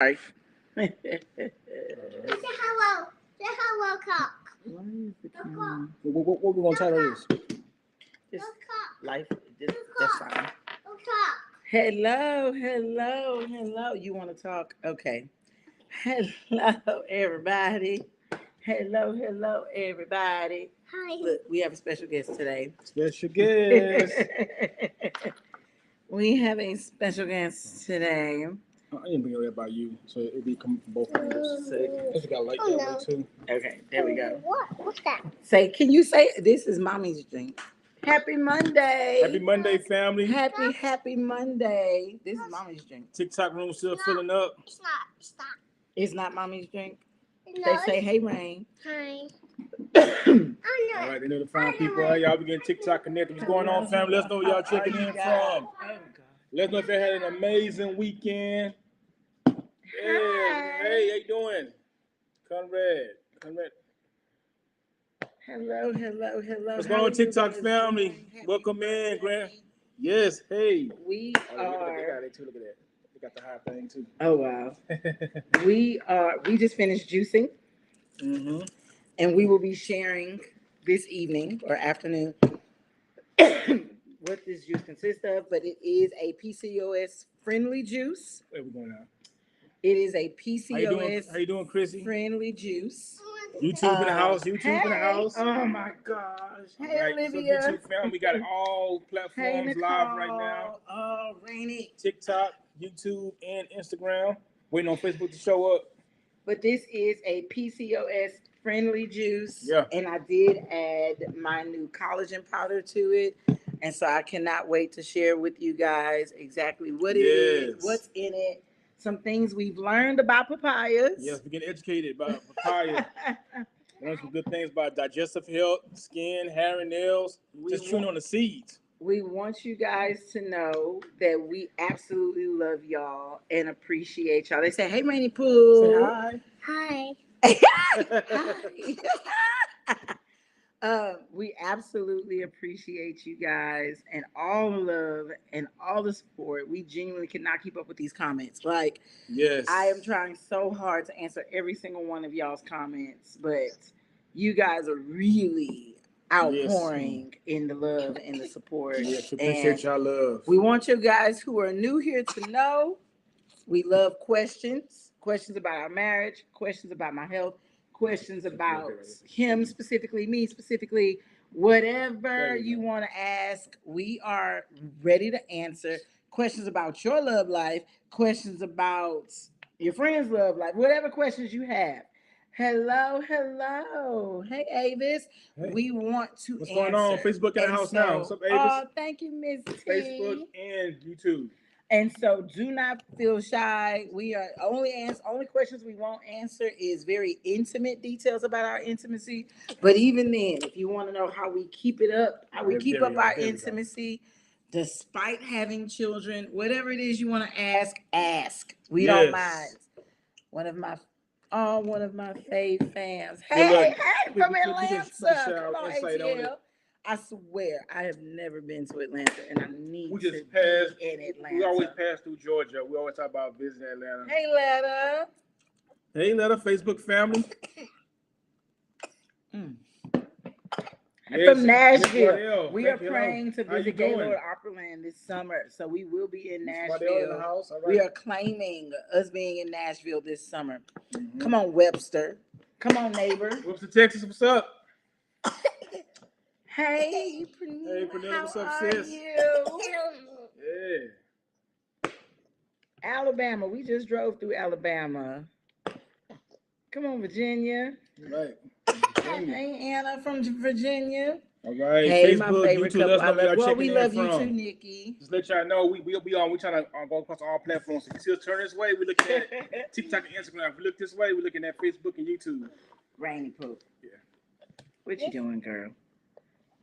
Sorry. Hello. Say hello, cock. Why is the camera? What we gonna title this? Just Cock. life. That's fine. Cock. Hello. You want to talk? Okay. Hello, everybody. Hello, everybody. Hi. Look, we have a special guest today. Special guest. We have a special guest today. I didn't bring it about you, so it'll be coming from both angles. So, This got light Oh, that no. way too. okay, there we go. What's that? Say, can you say this is mommy's drink? Happy Monday. Happy Monday, family. Happy Monday. This is mommy's drink. TikTok room still filling up. It's not. Stop. It's not mommy's drink. No, They say, hey, Rain. Hi. All right, they know the fine people. All right, y'all be getting TikTok connected. What's going on, family? Let's know where y'all checking in from. Let's know if they had an amazing weekend. Hey, how you doing? Conrad. Hello. What's How going are on, you TikTok guys family? doing? Happy Welcome in, birthday. Grant. Yes, hey. We Oh, they are. got it too. Look at that. They got the high thing too. Oh wow. We just finished juicing, Mm-hmm. and we will be sharing this evening or afternoon what this juice consists of. But it is a PCOS friendly juice. Where we going now? It is a How you doing, Chrissy? friendly juice. YouTube in the house. YouTube in the Hey. house. Oh my gosh. Hey, Right, Olivia. So YouTube family, we got it all Hey, platforms Nicole. live right now. Oh, Rainy. TikTok, YouTube, and Instagram. Waiting on Facebook to show up. But this is a PCOS friendly juice. Yeah. And I did add my new collagen powder to it. And so I cannot wait to share with you guys exactly what it is, what's in it, some things we've learned about papayas. Yes, we're getting educated about papaya. Learn some good things about digestive health, skin, hair, and nails. Just chewing on the seeds. We want you guys to know that we absolutely love y'all and appreciate y'all. They say, hey, Rainy Pooh. Say hi. Hi. We absolutely appreciate you guys and all the love and all the support. We genuinely cannot keep up with these comments. Like, Yes, I am trying so hard to answer every single one of y'all's comments, but you guys are really outpouring in the love and the support. Yes, appreciate y'all love. We want you guys who are new here to know we love questions about our marriage, questions about my health, questions about him specifically, me specifically, whatever you want to ask, we are ready to answer. Questions about your love life, questions about your friend's love life, whatever questions you have. Hello. Hey, Avis. Hey. We want to What's answer. going on? Facebook in the house now. What's up, Avis? Oh, thank you, Miss T. Facebook and YouTube. And so do not feel shy. We are only questions we won't answer is very intimate details about our intimacy. But even then, if you want to know how we keep it up, how we keep up our intimacy, despite having children, whatever it is you want to ask. We don't mind. One of my fave fans. Hey, from Atlanta. Come on, ATL. I swear, I have never been to Atlanta, and I need to be in Atlanta. We always pass through Georgia. We always talk about visiting Atlanta. Hey, Letta, Facebook family. From Nashville. We are praying to visit Gaylord Opryland this summer, so we will be in Nashville. We are claiming us being in Nashville this summer. Mm-hmm. Come on, Webster. Come on, neighbor. Webster, Texas. What's up? Hey, Pernilla, what's up, sis? Yeah. Alabama. We just drove through Alabama. Come on, Virginia. Right. Hey, Anna from Virginia. All right. Hey, Facebook, my favorite YouTube, couple. We love you too, Nikki. Just let y'all know we'll be on. We're trying to go across all platforms. If you see us turn this way, we're looking at TikTok and Instagram. If we look this way, we're looking at Facebook and YouTube. Rainy Poop. Yeah. What you doing, girl?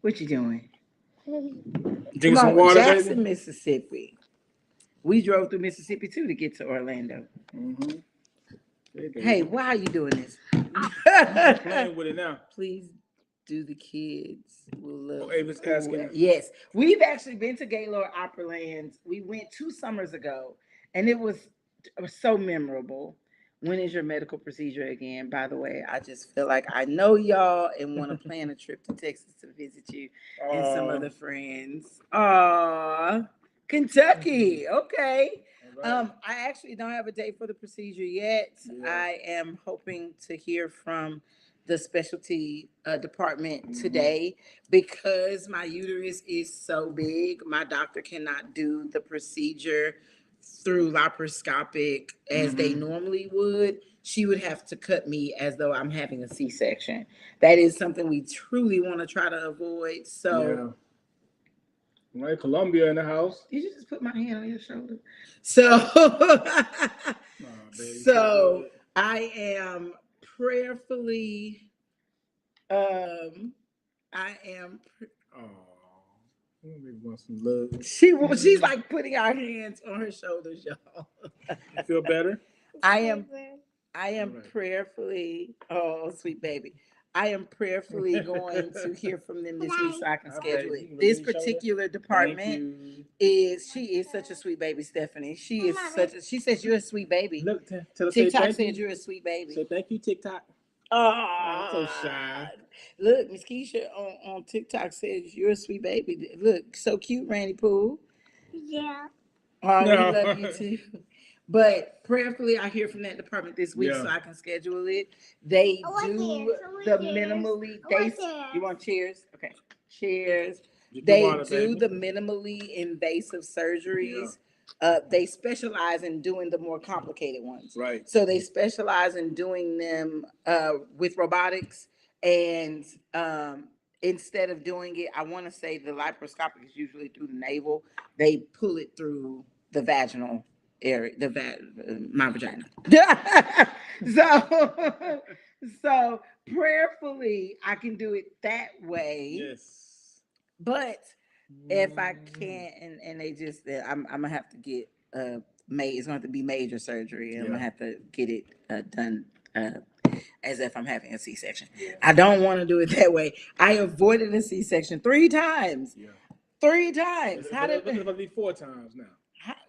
What you doing? Drinking some water, Jackson, baby? Mississippi. We drove through Mississippi too to get to Orlando. Mm-hmm. Hey, why are you doing this? I'm playing with it now. Please do the kids. We'll love. Ava's asking. Yes, we've actually been to Gaylord Opryland. We went 2 summers ago, and it was so memorable. When is your medical procedure again? By the way, I just feel like I know y'all and want to plan a trip to Texas to visit you and some other friends. Kentucky. Okay. All right. I actually don't have a date for the procedure yet. Yeah. I am hoping to hear from the specialty department Mhm. today because my uterus is so big. My doctor cannot do the procedure through laparoscopic as they Mhm. normally would. She would have to cut me as though I'm having a C-section. That is something we truly want to try to avoid. So Yeah. Right, Columbia in the house. did you just put my hand on your shoulder? So, Nah, baby. so I am prayerfully, I am. Oh, we want some love. She's like putting our hands on her shoulders, y'all. You feel better? I am Right. prayerfully, oh sweet baby. I am prayerfully going to hear from them this week so I can Okay, schedule you can it. This release your shoulder. particular Thank department you. she is such a sweet baby, Stephanie. She says you're a sweet baby. Look, tell her say TikTok thank said you. you're a sweet baby. Say thank you, TikTok. Oh, so shy. Look, Miss Keisha on TikTok says you're a sweet baby. Look, so cute, Randy Poole. Yeah. Oh, we No. love you too. But prayerfully, I hear from that department this week Yeah. so I can schedule it. They I want do chairs. I want the chairs. minimally. I They want chairs. you want chairs? Okay, chairs. Get the They water, do baby. the minimally invasive surgeries. They specialize in doing the more complicated ones. Right. So they specialize in doing them with robotics and instead of doing it, I want to say the laparoscopic is usually through the navel. They pull it through the vaginal area, my vagina. so, so prayerfully, I can do it that way. Yes. But if I can't, and they just, I'm gonna have to get it's going to be major surgery. I'm gonna have to get it done as if I'm having a C-section. I don't want to do it that way. I avoided a C-section 3 times. Yeah. 3 times. How did It's gonna be 4 times now.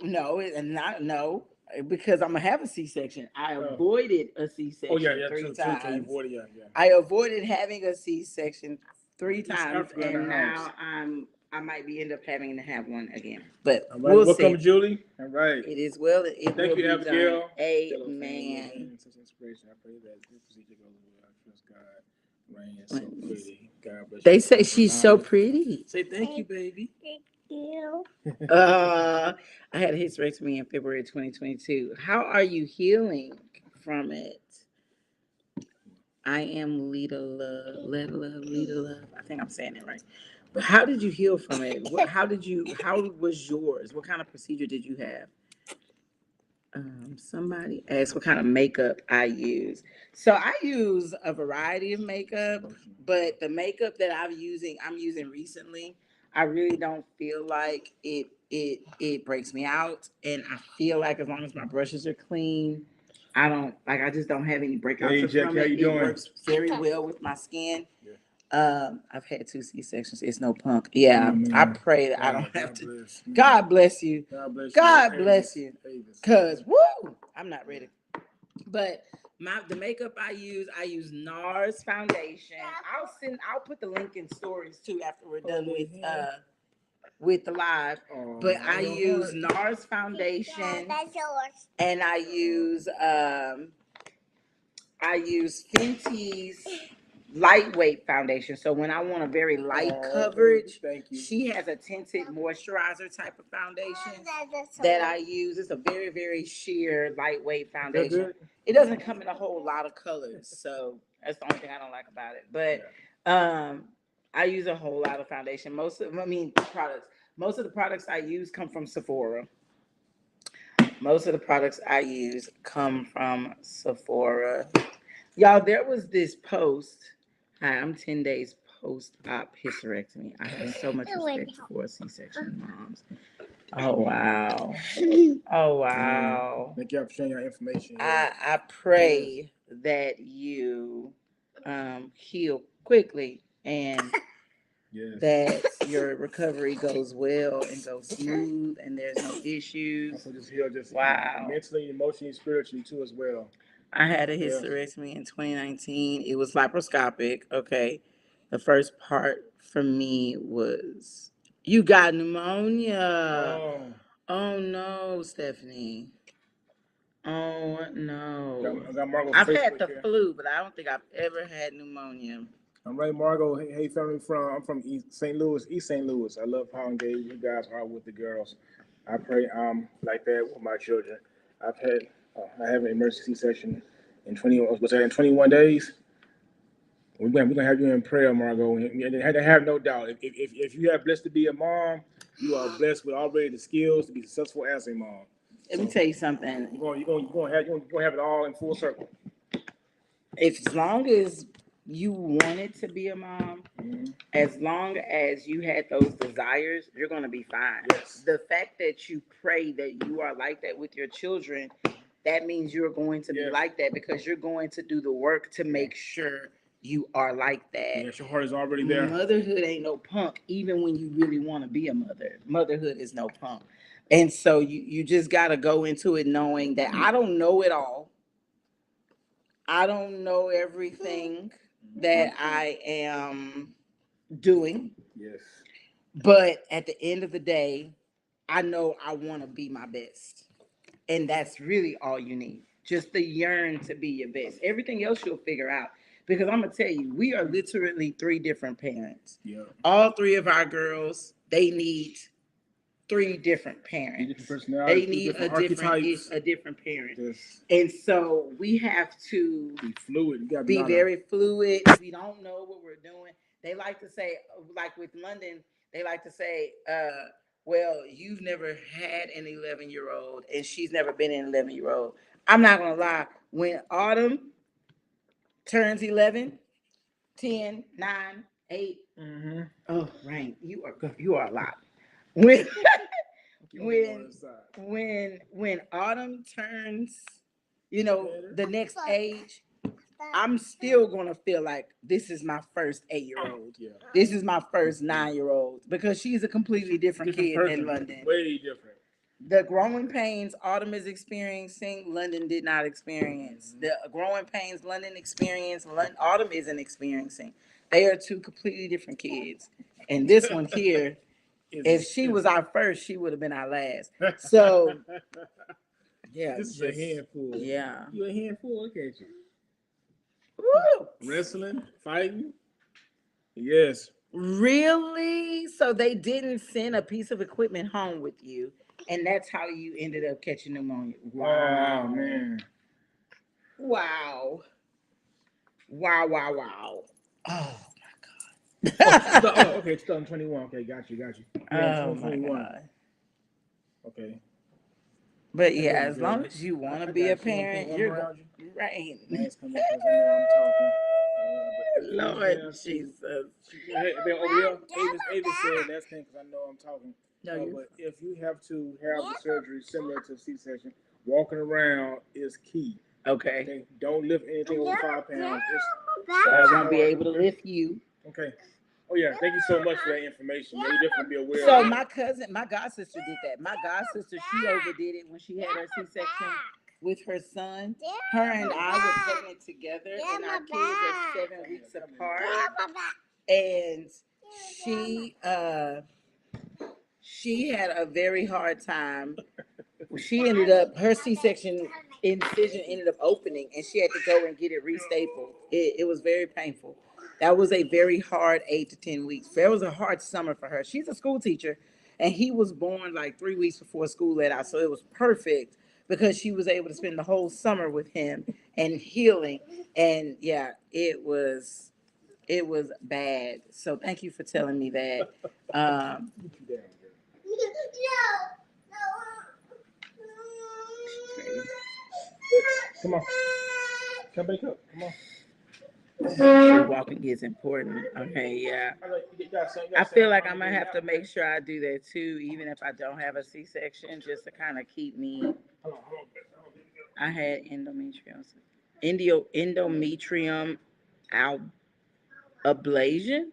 no, and not no, because I'm gonna have a C-section. I avoided a C-section Oh yeah, 3 times. You avoided, yeah. I avoided having a C-section 3 East times, Africa in the and house. now I might be end up having to have one again. But All right, we'll welcome, see. Julie. All right. It is well. It Thank will you, be Abigail. done. Amen. Such inspiration. I pray that this procedure goes well. I trust God. Rain is so pretty. God bless you. They say she's so pretty. Say thank you, baby. Thank you. I had a hysterectomy in February 2022. How are you healing from it? I am Lita Love. I think I'm saying it right. But how did you heal from it? How was yours? What kind of procedure did you have? Somebody asked what kind of makeup I use. So I use a variety of makeup, but the makeup that I'm using recently, I really don't feel like it breaks me out. And I feel like as long as my brushes are clean, I just don't have any breakouts Hey, from Jackie, how it. you doing? It works very well with my skin. Yeah. I've had 2 C-sections. It's no punk. Yeah, I pray that I don't have to. Bless. God bless you. God bless you. God bless you. Avis. Cause woo, I'm not ready. But the makeup I use NARS foundation. I'll put the link in stories too after we're done with the live. But I use NARS foundation That's yours. and I use Fenty's lightweight foundation. So when I want a very light coverage, she has a tinted moisturizer type of foundation that I use. It's a very, very sheer, lightweight foundation. It doesn't come in a whole lot of colors, so that's the only thing I don't like about it. But I use a whole lot of foundation. Most of the products I use come from Sephora. Most of the products I use come from Sephora. Y'all, there was this post. Hi, I'm 10 days post-op hysterectomy. I have so much respect for C-section moms. Oh, wow. Oh, wow. Thank y'all for sharing your information. I pray that you heal quickly and Yes. that your recovery goes well and goes smooth and there's no issues. Also just heal just Wow. mentally, emotionally, spiritually too as well. I had a Yeah. hysterectomy in 2019. It was laparoscopic. Okay. The first part for me was you got pneumonia. Oh, Oh no, Stephanie. Oh no. I got Margot I've from had Facebook the here. flu, but I don't think I've ever had pneumonia. I'm Ray Margot. Hey family, I'm from East St. Louis. I love how engaged you guys are with the girls. I pray like that with my children. I have an emergency session in 21 days. We're gonna have you in prayer, Margot. And have no doubt. If you have blessed to be a mom, you are blessed with already the skills to be successful as a mom. Let me tell you something. You're gonna have it all in full circle. If as long as you wanted to be a mom, Mm-hmm. as long as you had those desires, you're gonna be fine. Yes. The fact that you pray that you are like that with your children, that means you're going to be Yes. like that because you're going to do the work to make sure you are like that. Yes, your heart is already there. Motherhood ain't no punk, even when you really want to be a mother. Motherhood is no punk. And so you just gotta go into it knowing that I don't know it all. I don't know everything that I am doing, Yes. but at the end of the day, I know I want to be my best. And that's really all you need. Just the yearn to be your best. Everything else you'll figure out. Because I'm going to tell you, we are literally three different parents. Yeah. All three of our girls, they need three different parents. Different personalities, They need a different parent. Yes. And so we have to Be fluid. You gotta be very fluid. We don't know what we're doing. They like to say, like with London, they like to say, well, you've never had an 11-year-old and she's never been an 11-year-old. I'm not going to lie. When Autumn turns 11, 10, 9, 8, Mm-hmm. oh, right. You are a lot. When when Autumn turns, the next age, I'm still gonna feel like this is my first 8-year-old. Yeah. This is my first 9-year-old because she's a completely different kid person. in London. Way different. The growing pains Autumn is experiencing, London did not experience. The growing pains London experienced, Autumn isn't experiencing. They are two completely different kids. And this one here, if she was our first, she would have been our last. So, yeah. This is a handful. Yeah. You a handful? Look at you. Woo! Wrestling, fighting. Yes. Really? So they didn't send a piece of equipment home with you, and that's how you ended up catching pneumonia. Wow, Oh, man. Wow. Wow. Oh Okay, 2021. Okay, got you. Yeah, oh my God. Okay. But yeah, as long as you want to be a parent, you're right. Nice coming because I know I'm talking. Lord Jesus. Avis said that's thing because I know I'm talking. No, but if you have to have the surgery similar to C-section, walking around is key. Okay. Don't lift anything over 5 pounds. I won't be able to lift you. Okay. Oh yeah, thank you so much for that information. You definitely be aware. So my god sister did that. My god sister, she overdid it when she had her C-section with her son. Her and I were pregnant together, and our kids are 7 weeks apart. And she had a very hard time. She ended up, her C-section incision ended up opening, and she had to go and get it restapled. It was very painful. That was a very hard 8 to 10 weeks. That was a hard summer for her. She's a school teacher, and he was born like 3 weeks before school let out. So it was perfect because she was able to spend the whole summer with him and healing. And yeah, it was bad. So thank you for telling me that. Come on. Come back up. Come on. Walking is important. Okay, yeah. I feel like I'm gonna have to make sure I do that too, even if I don't have a C-section, just to kind of keep me. I had endometrium ablation.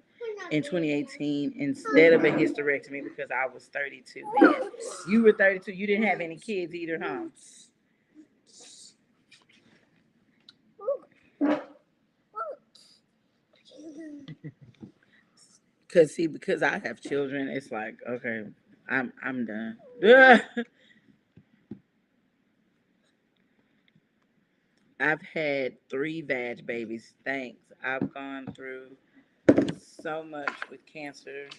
in 2018 instead of a hysterectomy because I was 32 then. You were 32. You didn't have any kids either, huh? Because I have children, it's like, okay, I'm done. I've had 3 vag babies. Thanks. I've gone through so much with cancer,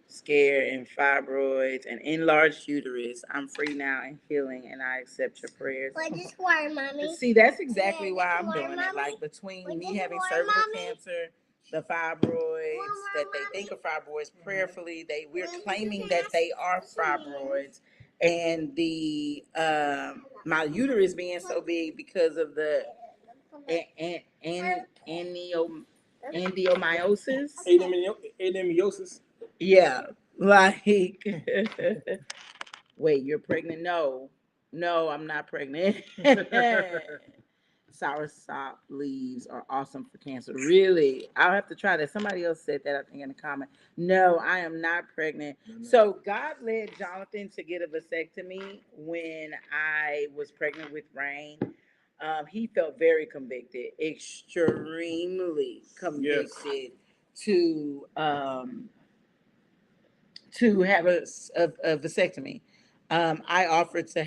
scare, and fibroids, and enlarged uterus. I'm free now and healing, and I accept your prayers. What is water, mommy? See, that's exactly why Yeah, I'm this doing one, it. Mommy. Like between What me is having one, cervical Mommy? cancer, the fibroids that they think are fibroids prayerfully, we're claiming that they are fibroids, and the my uterus being so big because of the endomyosis. Adenomyosis. Yeah, like wait, you're pregnant? No, I'm not pregnant. Soursop leaves are awesome for cancer. Really? I'll have to try that. Somebody else said that, I think, in the comment. No, I am not pregnant. No. So God led Jonathan to get a vasectomy when I was pregnant with Rain. He felt very convicted, extremely convicted to have a vasectomy. I offered to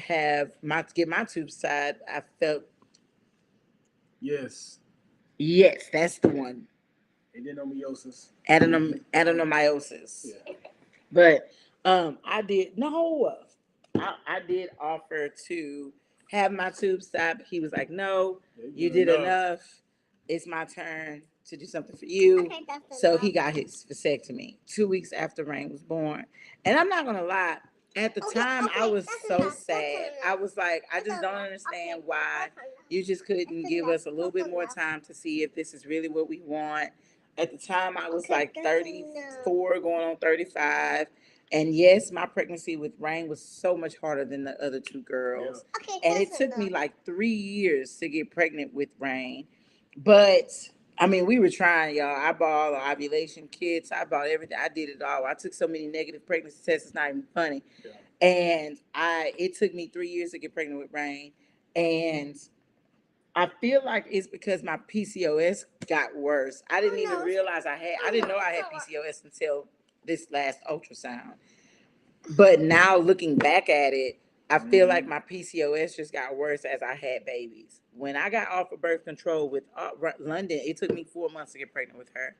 get my tubes tied. I felt Yes. yes, that's the one. Adenomyosis. Adenomyosis. Yeah. But I did no. I did offer to have my tubes tied, but he was like, "No, you did enough. It's my turn to do something for you." Okay, that's So enough. he got his vasectomy 2 weeks after Rain was born. And I'm not gonna lie, at the time I was that's so enough, that's sad. enough. I was like, I That's just don't enough. understand Okay, why that's enough. you just couldn't That's give enough. us a little bit That's more enough. time to see if this is really what we want. At the time, I was Okay, like that's 34, going on 35. And yes, my pregnancy with Rain was so much harder than the other 2 girls. Okay, And it that's took me enough. like 3 years to get pregnant with Rain. But I mean, we were trying, y'all. I bought all the ovulation kits. I bought everything. I did it all. I took so many negative pregnancy tests. It's not even funny. Yeah. And it took me 3 years to get pregnant with Rain. And I feel like it's because my PCOS got worse. I didn't even realize I didn't know I had PCOS until this last ultrasound. But now looking back at it, I feel like my PCOS just got worse as I had babies. When I got off of birth control with London, it took me 4 months to get pregnant with her.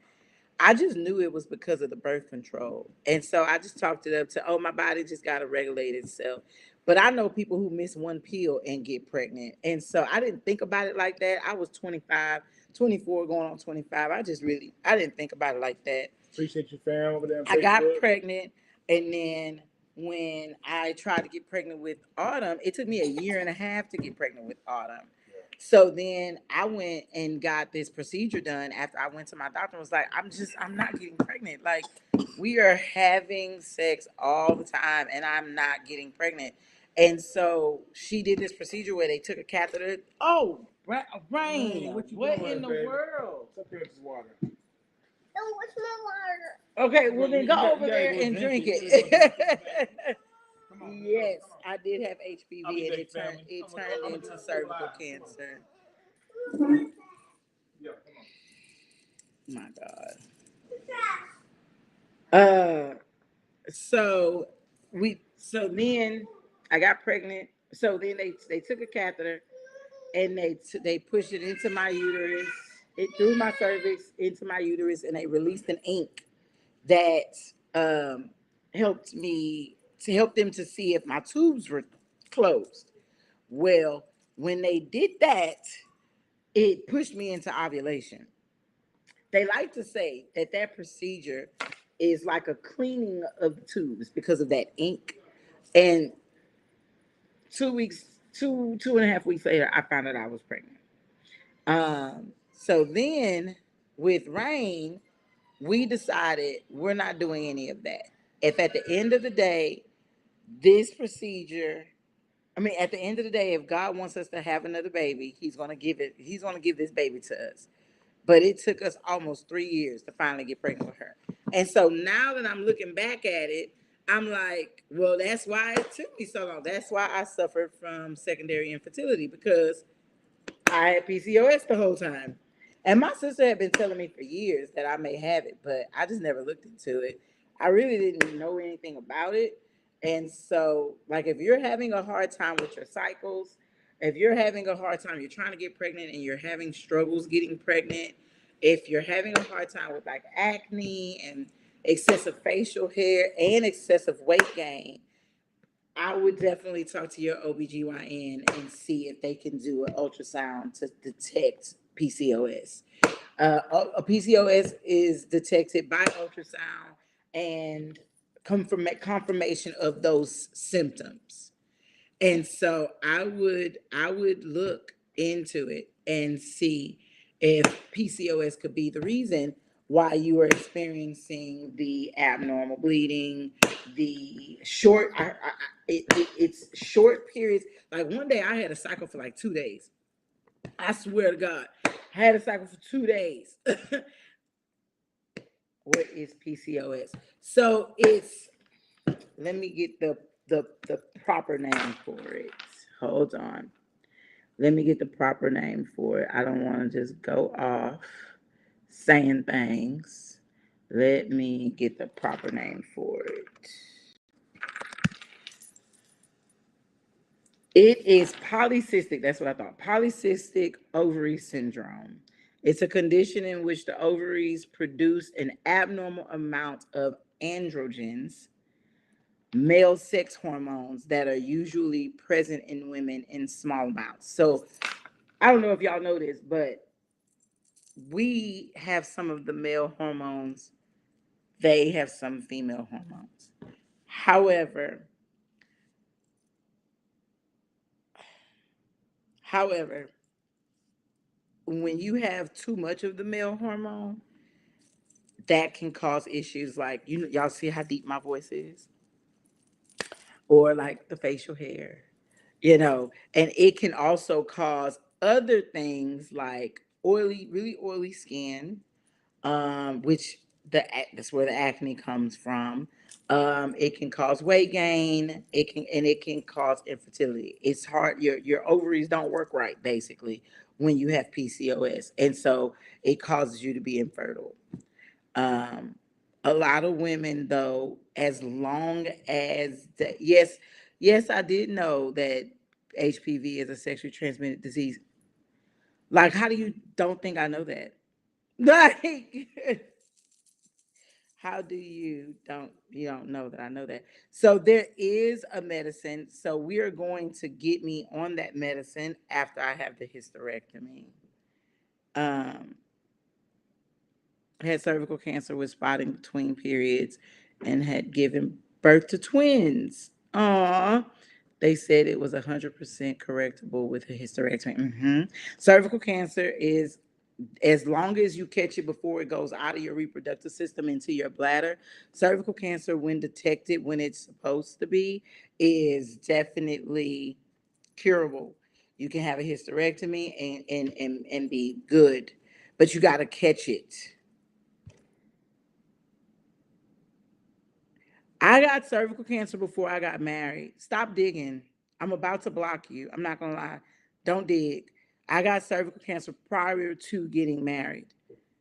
I just knew it was because of the birth control. And so I just talked it up to, oh, my body just got to regulate itself. But I know people who miss one pill and get pregnant. And so I didn't think about it like that. I was 25, 24, going on 25. I didn't think about it like that. Appreciate your fam over there on I got Facebook. pregnant, and then when I tried to get pregnant with Autumn, it took me a year and a half to get pregnant with Autumn. So then I went and got this procedure done after I went to my doctor and was like, I'm not getting pregnant. Like, we are having sex all the time and I'm not getting pregnant. And so she did this procedure where they took a catheter. Oh, Rain, What you what doing, in the baby? world? It's up here with this water. Oh, what's my water? Okay, well then go over gotta there go and drink drink it. Come on, Yes, come on. I did have I'll HPV be and back, family. it I'm turned gonna into do it cervical live. cancer. Yeah, come on. My God. So then I got pregnant. So then they took a catheter and they pushed it into my uterus, it through my cervix into my uterus, and they released an ink that helped me to help them to see if my tubes were closed. Well, when they did that, it pushed me into ovulation. They like to say that procedure is like a cleaning of the tubes because of that ink. And 2 weeks, 2.5 weeks later, I found out I was pregnant. So then with Rain, we decided we're not doing any of that. If at the end of the day, this procedure, at the end of the day, if God wants us to have another baby, He's gonna give this baby to us. but it took us almost 3 years to finally get pregnant with her. And so now that I'm looking back at it, I'm like, well, that's why it took me so long. That's why I suffered from secondary infertility, because I had PCOS the whole time. And my sister had been telling me for years that I may have it, but I just never looked into it. I really didn't know anything about it. And so, like, if you're having a hard time with your cycles, if you're having a hard time, you're trying to get pregnant and you're having struggles getting pregnant, if you're having a hard time with like acne and excessive facial hair and excessive weight gain, I would definitely talk to your OBGYN and see if they can do an ultrasound to detect PCOS. A PCOS is detected by ultrasound and confirmation of those symptoms. And so I would look into it and see if PCOS could be the reason why you are experiencing the abnormal bleeding, the short. It's short periods. Like one day I had a cycle for like 2 days. I swear to God, I had a cycle for 2 days. What is PCOS? So it's, let me get the proper name for it. Hold on. Let me get the proper name for it. I don't want to just go off saying things. Let me get the proper name for it. It is polycystic. That's what I thought. Polycystic ovary syndrome. It's a condition in which the ovaries produce an abnormal amount of androgens, male sex hormones that are usually present in women in small amounts. So I don't know if y'all know this, but we have some of the male hormones. They have some female hormones. However, however, when you have too much of the male hormone, that can cause issues like, y'all see how deep my voice is, or like the facial hair, and it can also cause other things like really oily skin, which that's where the acne comes from. It can cause weight gain. It can cause infertility. It's hard. Your ovaries don't work right basically when you have PCOS, and so it causes you to be infertile. Um, a lot of women, though, as long as yes, I did know that HPV is a sexually transmitted disease. Like, how do you don't think I know that? Like, how do you don't know that I know that? So there is a medicine. So we are going to get me on that medicine after I have the hysterectomy. Um, had cervical cancer with spotting between periods and had given birth to twins. Aw. They said it was 100% correctable with a hysterectomy. Cervical cancer is, as long as you catch it before it goes out of your reproductive system into your bladder, cervical cancer, when detected when it's supposed to be, is definitely curable. You can have a hysterectomy and be good, but you got to catch it. I got cervical cancer before I got married. Stop digging. I'm about to block you. I'm not going to lie. Don't dig. I got cervical cancer prior to getting married.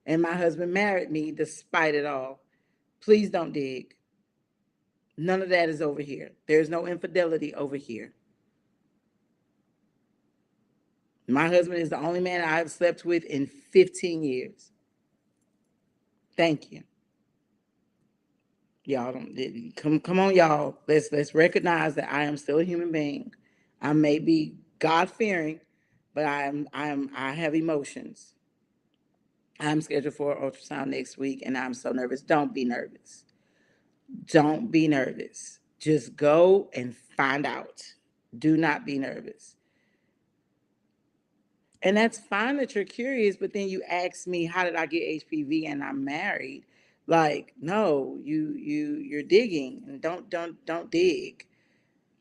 And my husband married me despite it all. Please don't dig. None of that is over here. There's no infidelity over here. My husband is the only man I've slept with in 15 years. Thank you. Y'all don't come on, y'all. Let's recognize that I am still a human being. I may be God fearing, but I have emotions. I'm scheduled for an ultrasound next week, and I'm so nervous. Don't be nervous. Don't be nervous. Just go and find out. Do not be nervous. And that's fine that you're curious, but then you ask me, how did I get HPV and I'm married? Like, no, you're digging, and don't dig.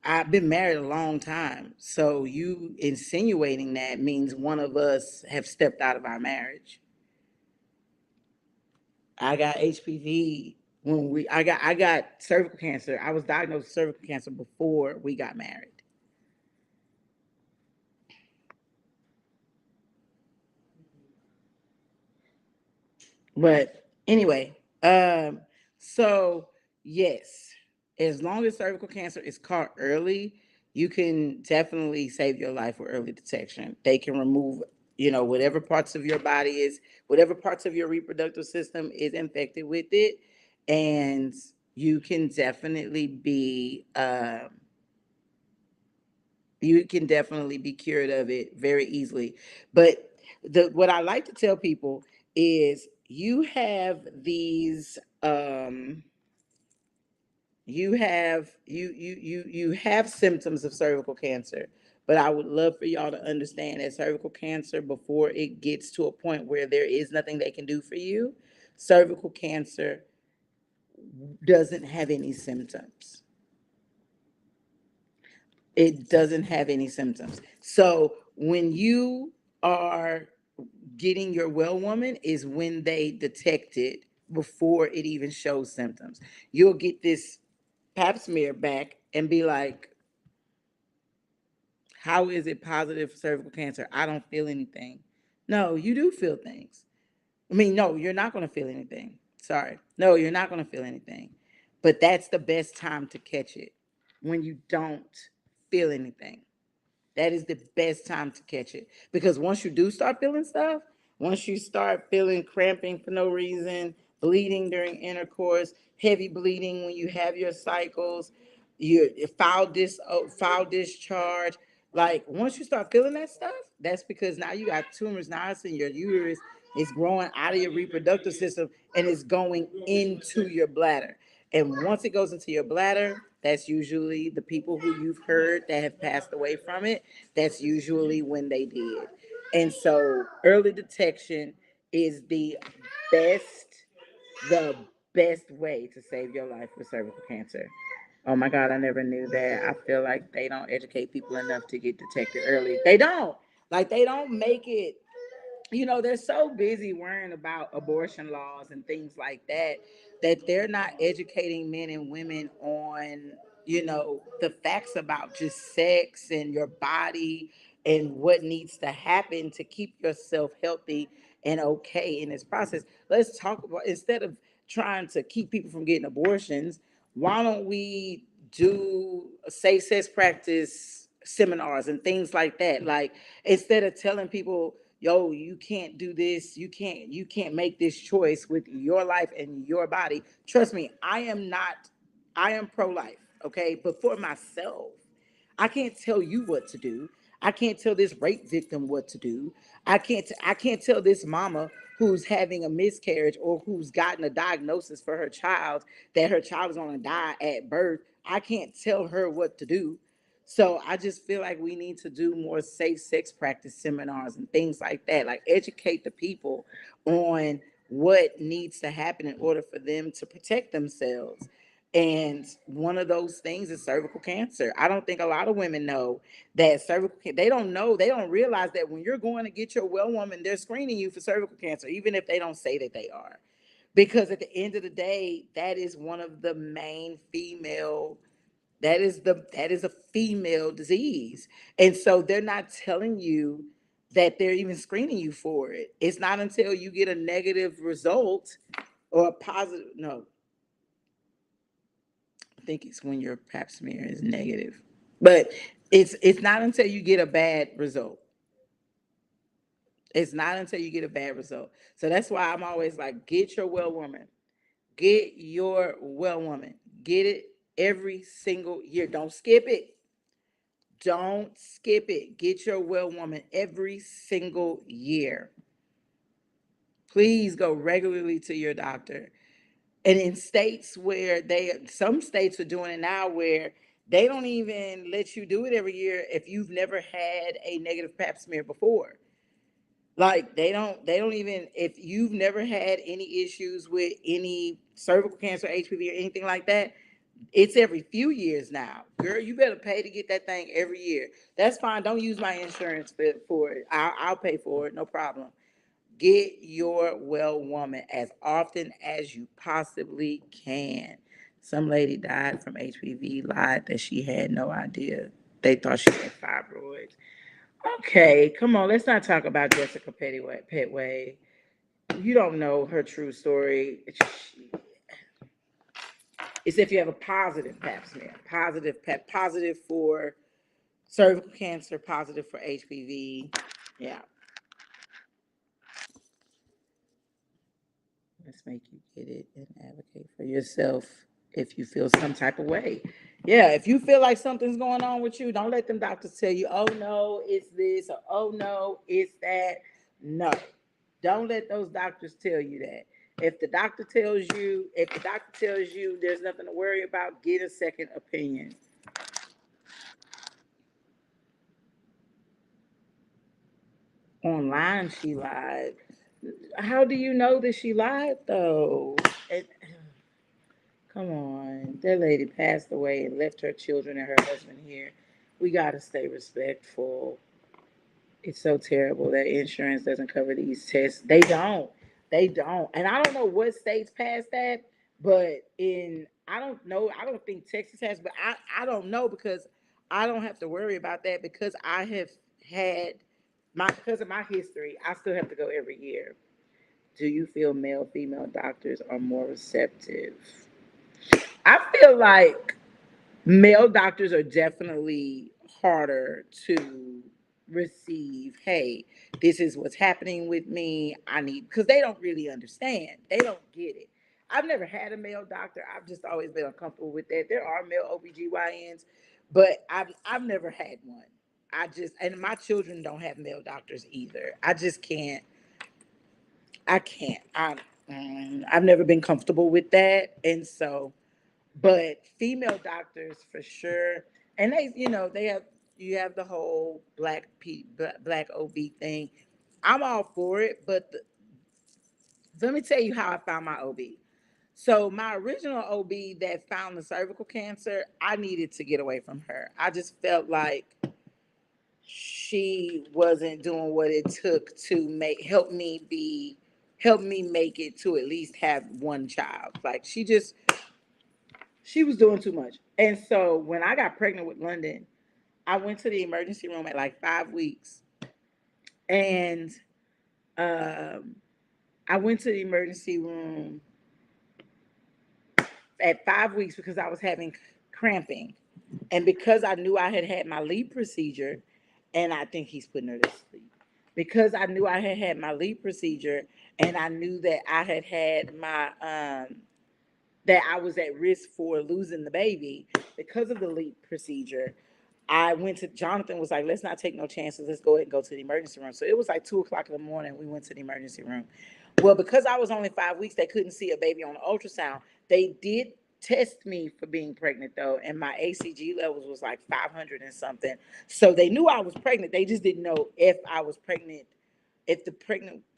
I've been married a long time. So you insinuating that means one of us have stepped out of our marriage. I got HPV when I got cervical cancer. I was diagnosed with cervical cancer before we got married. But anyway, so yes, as long as cervical cancer is caught early, you can definitely save your life with early detection. They can remove, whatever parts of your body whatever parts of your reproductive system is infected with it, and you can definitely be, cured of it very easily. But what I like to tell people is you have symptoms of cervical cancer, but I would love for y'all to understand that cervical cancer, before it gets to a point where there is nothing they can do for you, cervical cancer doesn't have any symptoms. It doesn't have any symptoms. So when you are getting your well woman is when they detect it before it even shows symptoms. You'll get this pap smear back and be like, how is it positive for cervical cancer? I don't feel anything. No, you do feel things. I mean, no, you're not going to feel anything. Sorry. No, you're not going to feel anything. But that's the best time to catch it, when you don't feel anything. That is the best time to catch it. Because once you do start feeling stuff, once you start feeling cramping for no reason, bleeding during intercourse, heavy bleeding when you have your cycles, your foul discharge, like once you start feeling that stuff, that's because now you got tumors. Now it's in your uterus. It's growing out of your reproductive system and it's going into your bladder. And once it goes into your bladder, that's usually the people who you've heard that have passed away from it. That's usually when they did. And so early detection is best, the best way to save your life with cervical cancer. Oh my God, I never knew that. I feel like they don't educate people enough to get detected early. They don't. Like, they don't make it, they're so busy worrying about abortion laws and things like that, that they're not educating men and women on, the facts about just sex and your body and what needs to happen to keep yourself healthy and okay in this process. Let's talk about, instead of trying to keep people from getting abortions, why don't we do safe sex practice seminars and things like that? Like, instead of telling people, yo, you can't do this, you can't make this choice with your life and your body. Trust me, I am pro-life, okay? But for myself, I can't tell you what to do. I can't tell this rape victim what to do. I can't tell this mama who's having a miscarriage or who's gotten a diagnosis for her child that her child is going to die at birth. I can't tell her what to do. So I just feel like we need to do more safe sex practice seminars and things like that. Like, educate the people on what needs to happen in order for them to protect themselves. And one of those things is cervical cancer. I don't think a lot of women know that they don't know, they don't realize that when you're going to get your well woman, they're screening you for cervical cancer, even if they don't say that they are. Because at the end of the day, that is one of the main female that is a female disease. And so they're not telling you that they're even screening you for it. It's not until you get a negative result or a positive, no, I think it's when your pap smear is negative. But it's not until you get a bad result. It's not until you get a bad result. So that's why I'm always like, get your well woman. Get your well woman. Get it every single year. Don't skip it. Don't skip it. Get your well woman every single year. Please go regularly to your doctor. And in states where some states are doing it now, where they don't even let you do it every year if you've never had a negative pap smear before. Like, they don't even, if you've never had any issues with any cervical cancer, HPV, or anything like that, it's every few years now. Girl, you better pay to get that thing every year. That's fine. Don't use my insurance for it. I'll pay for it. No problem. Get your well woman as often as you possibly can. Some lady died from HPV, lied that she had no idea. They thought she had fibroids. Okay, come on, let's not talk about Jessica Petway. You don't know her true story. It's if you have a positive pap smear, positive for cervical cancer, positive for HPV. Yeah. Let's make you get it and advocate for yourself if you feel some type of way. Yeah, if you feel like something's going on with you, don't let them doctors tell you, oh no, it's this, or oh no, it's that. No, don't let those doctors tell you that. If the doctor tells you there's nothing to worry about, get a second opinion. Online, she lied. How do you know that she lied though? It, come on, that lady passed away and left her children and her husband here. We gotta stay respectful. It's so terrible that insurance doesn't cover these tests. They don't. They don't. And I don't know what states passed that, but I don't know. I don't think Texas has, but I don't know because I don't have to worry about that because I have had because of my history, I still have to go every year. Do you feel male, female doctors are more receptive? I feel like male doctors are definitely harder to receive. Hey, this is what's happening with me. I need, because they don't really understand. They don't get it. I've never had a male doctor. I've just always been uncomfortable with that. There are male OBGYNs, but I've never had one. I just, and my children don't have male doctors either. I just can't. I can't. I've never been comfortable with that, and so but female doctors for sure, and they have you have the whole black OB thing. I'm all for it, but let me tell you how I found my OB. So my original OB that found the cervical cancer, I needed to get away from her. I just felt like she wasn't doing what it took to help me make it to at least have one child. Like she was doing too much. And so when I got pregnant with London, I went to the emergency room at like 5 weeks. And um, I went to the emergency room at 5 weeks because I was having cramping. And because I knew I had had my LEEP procedure, and I think he's putting her to sleep. Because I knew I had had my LEEP procedure, and I knew that I had had that I was at risk for losing the baby because of the LEEP procedure. I went to Jonathan was like, let's not take no chances. Let's go ahead and go to the emergency room. So it was like 2 o'clock in the morning. We went to the emergency room. Well, because I was only 5 weeks, they couldn't see a baby on the ultrasound. They did test me for being pregnant though, and my ACG levels was like 500 and something. So they knew I was pregnant. They just didn't know if I was pregnant, if the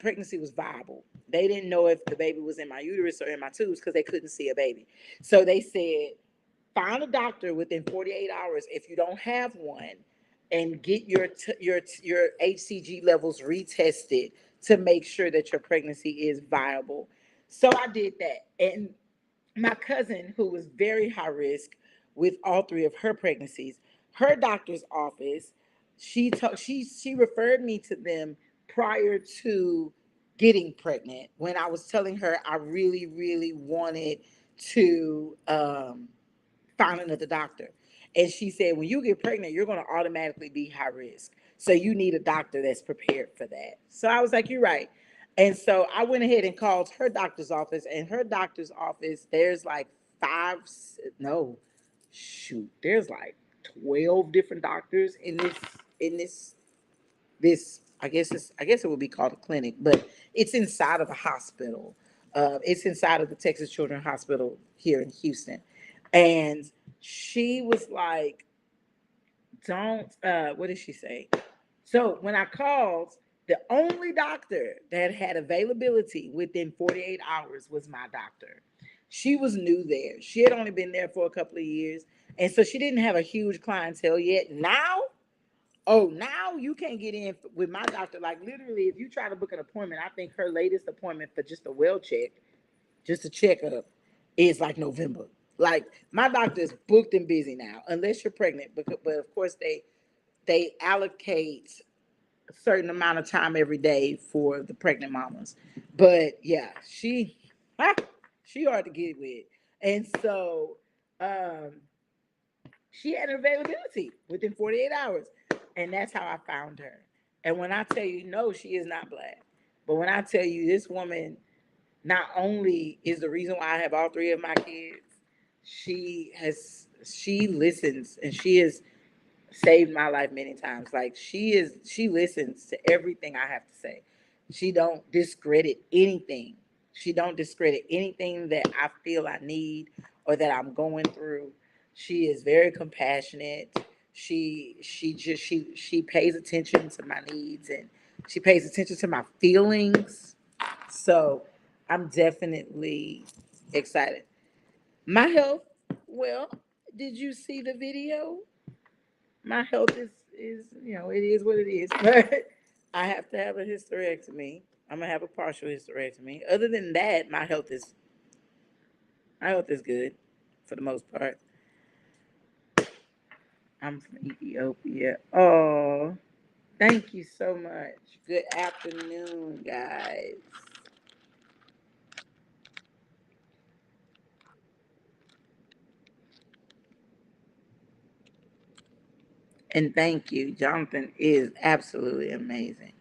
pregnancy was viable. They didn't know if the baby was in my uterus or in my tubes because they couldn't see a baby. So they said, find a doctor within 48 hours if you don't have one, and get your HCG levels retested to make sure that your pregnancy is viable. So I did that, and my cousin, who was very high risk with all three of her pregnancies, her doctor's office, she referred me to them prior to getting pregnant when I was telling her I really, really wanted to find another doctor. And she said, when you get pregnant, you're going to automatically be high risk. So you need a doctor that's prepared for that. So I was like, you're right. And so I went ahead and called her doctor's office. And her doctor's office, there's like five, no, shoot, there's like 12 different doctors in this. I guess it would be called a clinic, but it's inside of a hospital. It's inside of the Texas Children's Hospital here in Houston. And she was like, don't, what did she say? So when I called, the only doctor that had availability within 48 hours was my doctor. She was new there. She had only been there for a couple of years. And so she didn't have a huge clientele yet. Now Oh, now you can't get in with my doctor. Like literally, if you try to book an appointment, I think her latest appointment for just a well check, just a checkup, is like November. Like my doctor is booked and busy now, unless you're pregnant. But of course they allocate a certain amount of time every day for the pregnant mamas. But yeah, she hard to get with, and so um, she had availability within 48 hours, and that's how I found her. And when I tell you, no, she is not black. But when I tell you, this woman not only is the reason why I have all three of my kids, she listens and she has saved my life many times. Like she listens to everything I have to say. She don't discredit anything. She don't discredit anything that I feel I need or that I'm going through. She is very compassionate. She pays attention to my needs and she pays attention to my feelings. So I'm definitely excited. My health, well, did you see the video? My health is it is what it is. But I have to have a hysterectomy. I'm gonna have a partial hysterectomy. Other than that, my health is good for the most part. I'm from Ethiopia. Oh, thank you so much. Good afternoon, guys. And thank you. Jonathan is absolutely amazing.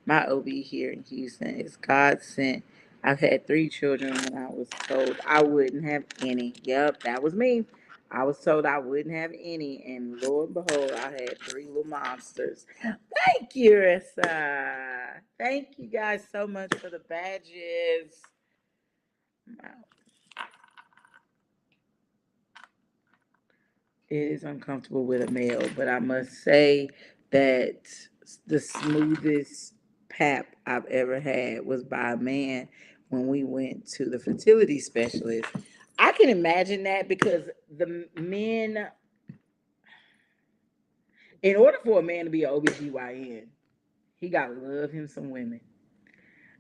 My OB here in Houston is God sent. I've had three children when I was told I wouldn't have any. Yep, that was me. I was told I wouldn't have any, and lo and behold, I had three little monsters. Thank you, Issa. Thank you guys so much for the badges. Wow. It is uncomfortable with a male, but I must say that the smoothest pap I've ever had was by a man when we went to the fertility specialist. I can imagine that because the men, in order for a man to be an OBGYN, he got to love him some women.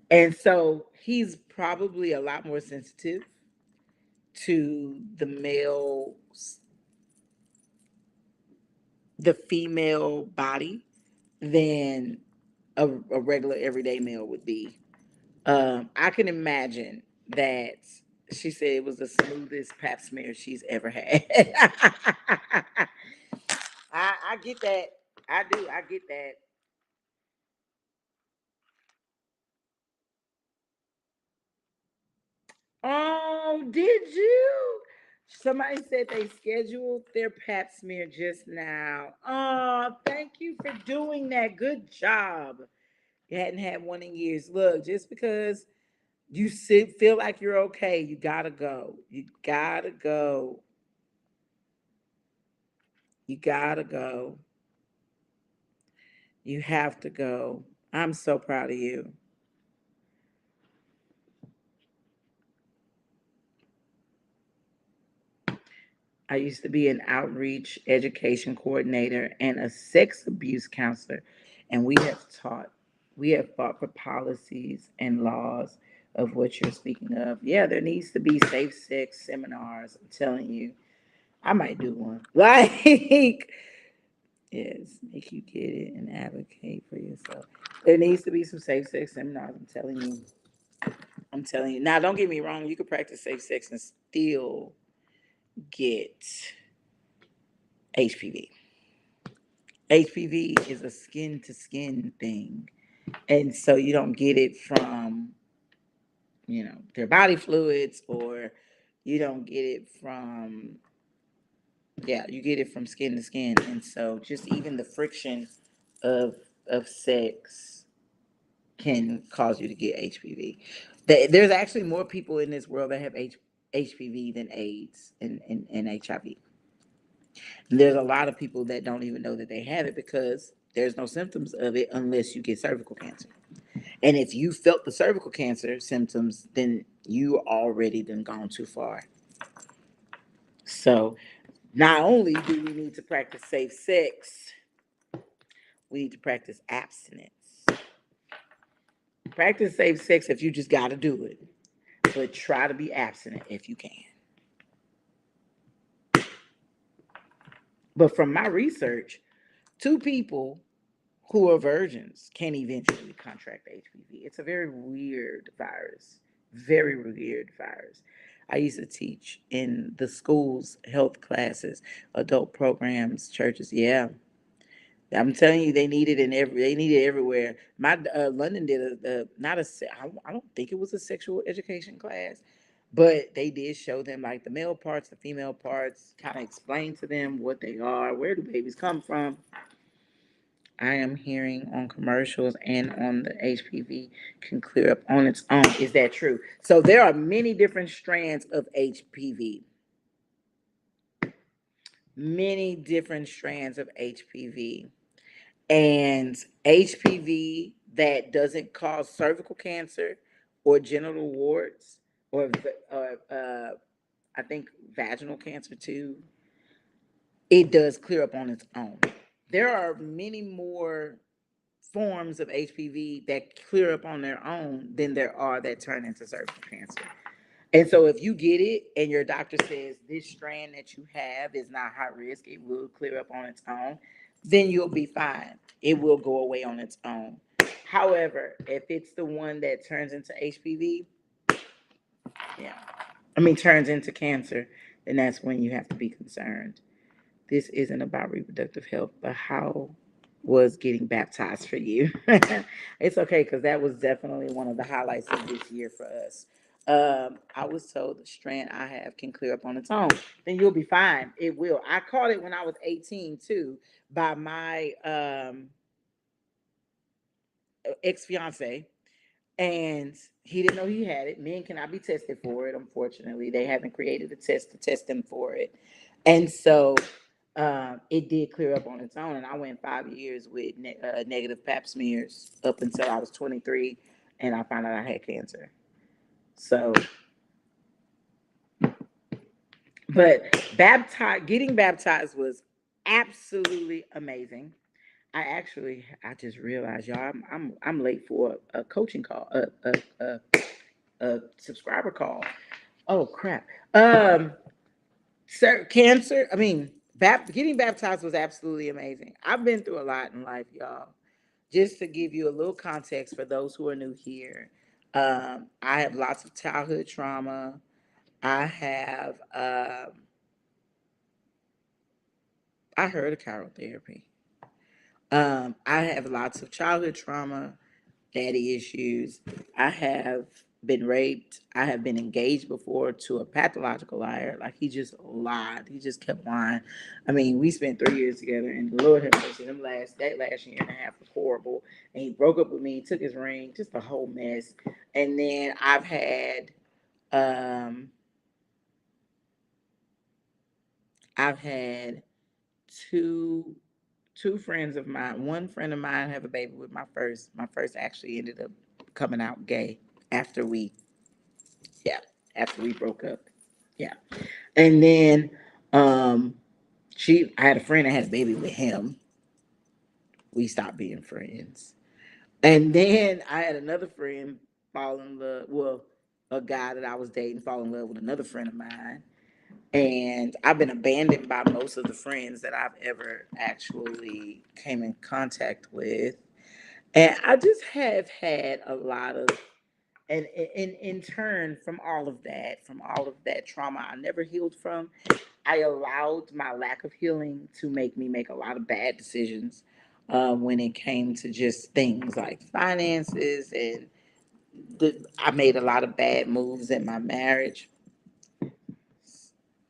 And so he's probably a lot more sensitive to the female body than a regular everyday meal would be. I can imagine that she said it was the smoothest pap smear she's ever had. I get that. I do. I get that. Oh, did you? Somebody said they scheduled their pap smear just now. Oh, thank you for doing that. Good job. You hadn't had one in years. Look, just because feel like you're okay, you gotta go. You gotta go. You gotta go. You have to go. I'm so proud of you. I used to be an outreach education coordinator and a sex abuse counselor, and we have fought for policies and laws of what you're speaking of. Yeah, there needs to be safe sex seminars. I'm telling you, I might do one. Like, yes, make you get it and advocate for yourself. There needs to be some safe sex seminars. I'm telling you. I'm telling you. Now, don't get me wrong. You could practice safe sex and still get HPV. HPV is a skin to skin thing. And so you don't get it from, their body fluids or you don't get it from, yeah, you get it from skin to skin. And so just even the friction of sex can cause you to get HPV. There's actually more people in this world that have HPV than AIDS and HIV. There's a lot of people that don't even know that they have it because there's no symptoms of it unless you get cervical cancer. And if you felt the cervical cancer symptoms, then you already done gone too far. So not only do we need to practice safe sex, we need to practice abstinence. Practice safe sex if you just got to do it, but try to be abstinent if you can. But from my research, 2 people who are virgins can eventually contract HPV. It's a very weird virus. Very weird virus. I used to teach in the schools, health classes, adult programs, churches. Yeah, I'm telling you, they need it they need it everywhere. My London did not a I don't think it was a sexual education class, but they did show them like the male parts, the female parts, kind of explain to them what they are, where do babies come from. I am hearing on commercials and on the HPV can clear up on its own. Is that true? So there are many different strands of HPV. Many different strands of HPV. And HPV that doesn't cause cervical cancer or genital warts or I think vaginal cancer too, it does clear up on its own. There are many more forms of HPV that clear up on their own than there are that turn into cervical cancer. And so if you get it and your doctor says this strand that you have is not high risk, it will clear up on its own, then you'll be fine. It will go away on its own. However, if it's the one that turns into HPV, turns into cancer, then that's when you have to be concerned. This isn't about reproductive health, but how was getting baptized for you? It's okay, because that was definitely one of the highlights of this year for us. I was told the strand I have can clear up on its own. Then you'll be fine. It will. I caught it when I was 18 too, by my ex-fiance, and he didn't know he had it. Men cannot be tested for it, unfortunately. They haven't created a test to test them for it. And so it did clear up on its own. And I went 5 years with negative pap smears up until I was 23, and I found out I had cancer. So, but getting baptized was absolutely amazing. I just realized, y'all, I'm late for a coaching call, a subscriber call. Oh crap. Cancer. Getting baptized was absolutely amazing. I've been through a lot in life, y'all. Just to give you a little context for those who are new here, I have lots of childhood trauma. I have. I heard of chirotherapy. I have lots of childhood trauma, daddy issues. I have been raped. I have been engaged before to a pathological liar. Like, he just lied. He just kept lying. We spent 3 years together, and the Lord have mercy. That last year and a half was horrible. And he broke up with me, took his ring, just a whole mess. And then I've had two friends of mine. One friend of mine have a baby with my first. My first actually ended up coming out gay after we broke up. Yeah. And then I had a friend that had a baby with him. We stopped being friends. And then I had another friend fall in love. Well, a guy that I was dating fall in love with another friend of mine. And I've been abandoned by most of the friends that I've ever actually came in contact with. And I just have had a lot of, and in turn, from all of that trauma I never healed from, I allowed my lack of healing to make me make a lot of bad decisions when it came to just things like finances. And I made a lot of bad moves in my marriage.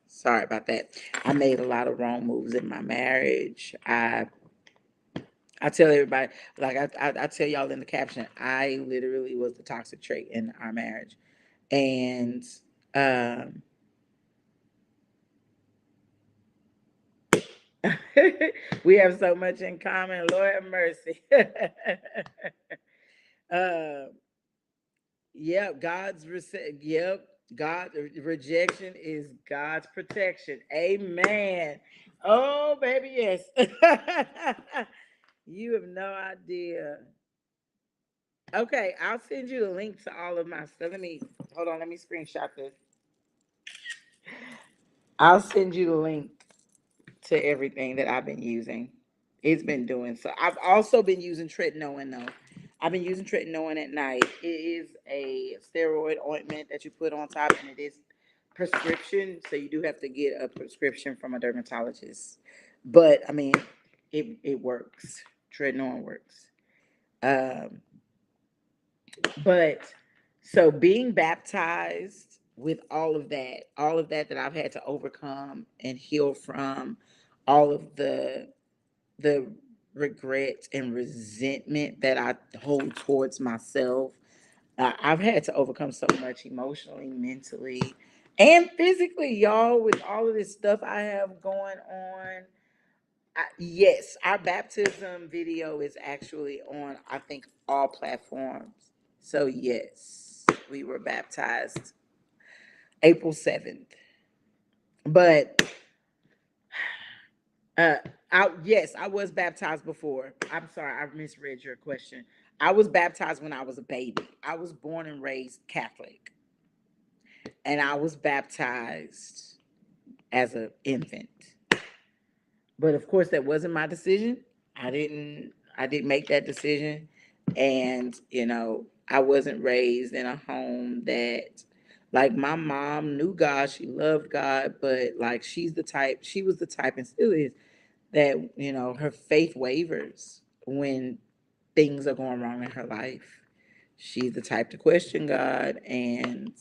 Sorry about that. I made a lot of wrong moves in my marriage. I tell everybody, like I tell y'all in the caption, I literally was the toxic trait in our marriage. And we have so much in common. Lord have mercy. Yep, God rejection is God's protection. Amen. Oh, baby, yes. You have no idea. Okay, I'll send you the link to all of my stuff. Let me hold on. Let me screenshot this. I'll send you the link to everything that I've been using. It's been doing so. I've also been using tretinoin though. I've been using tretinoin at night. It is a steroid ointment that you put on top, and it is prescription. So you do have to get a prescription from a dermatologist. But I mean, it works. Tretinoin works. Um, but so being baptized with all of that that I've had to overcome and heal from, all of the regret and resentment that I hold towards myself. I've had to overcome so much emotionally, mentally, and physically, y'all, with all of this stuff I have going on. Yes, our baptism video is actually on, I think, all platforms. So, yes, we were baptized April 7th. But Uh, yes, I was baptized before. I'm sorry, I misread your question. I was baptized when I was a baby. I was born and raised Catholic, and I was baptized as an infant. But of course, that wasn't my decision. I didn't make that decision, and I wasn't raised in a home that, like, my mom knew God. She loved God, but like she was the type, and still is, that her faith wavers when things are going wrong in her life. She's the type to question God, and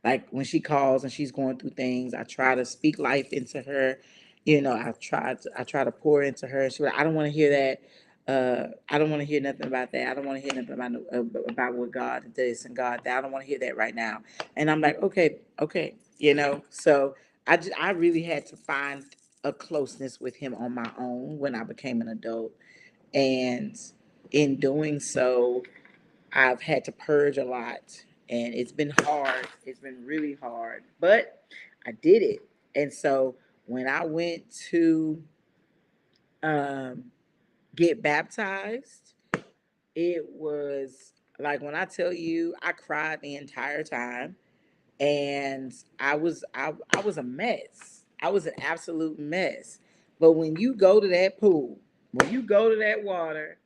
like when she calls and she's going through things, I try to speak life into her. I try to pour into her. She like, I don't want to hear that. I don't want to hear nothing about that. I don't want to hear nothing about what God this and God that. I don't want to hear that right now. And I'm like, okay, okay, So I really had to find a closeness with Him on my own when I became an adult, and in doing so, I've had to purge a lot, and it's been hard. It's been really hard, but I did it. And so when I went to um, get baptized, it was like, when I tell you, I cried the entire time, and I was a mess. I was an absolute mess. But when you go to that pool, when you go to that water,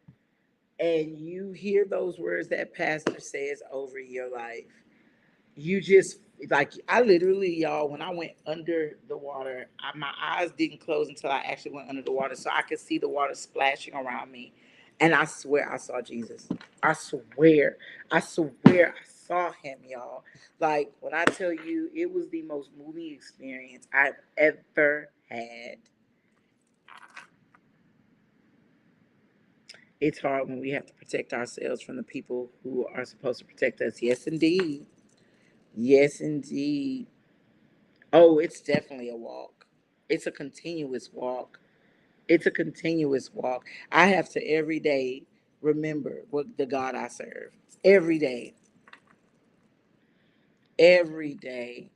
and you hear those words that pastor says over your life, you just, like, I literally, y'all, when I went under the water, my eyes didn't close until I actually went under the water, so I could see the water splashing around me, and I swear I saw Jesus. I swear I saw Him, y'all. Like, when I tell you, it was the most moving experience I've ever had. It's hard when we have to protect ourselves from the people who are supposed to protect us. Yes, indeed. Yes, indeed. Oh, it's definitely a walk. It's a continuous walk. It's a continuous walk. I have to every day remember what the God I serve. Every day. Every day.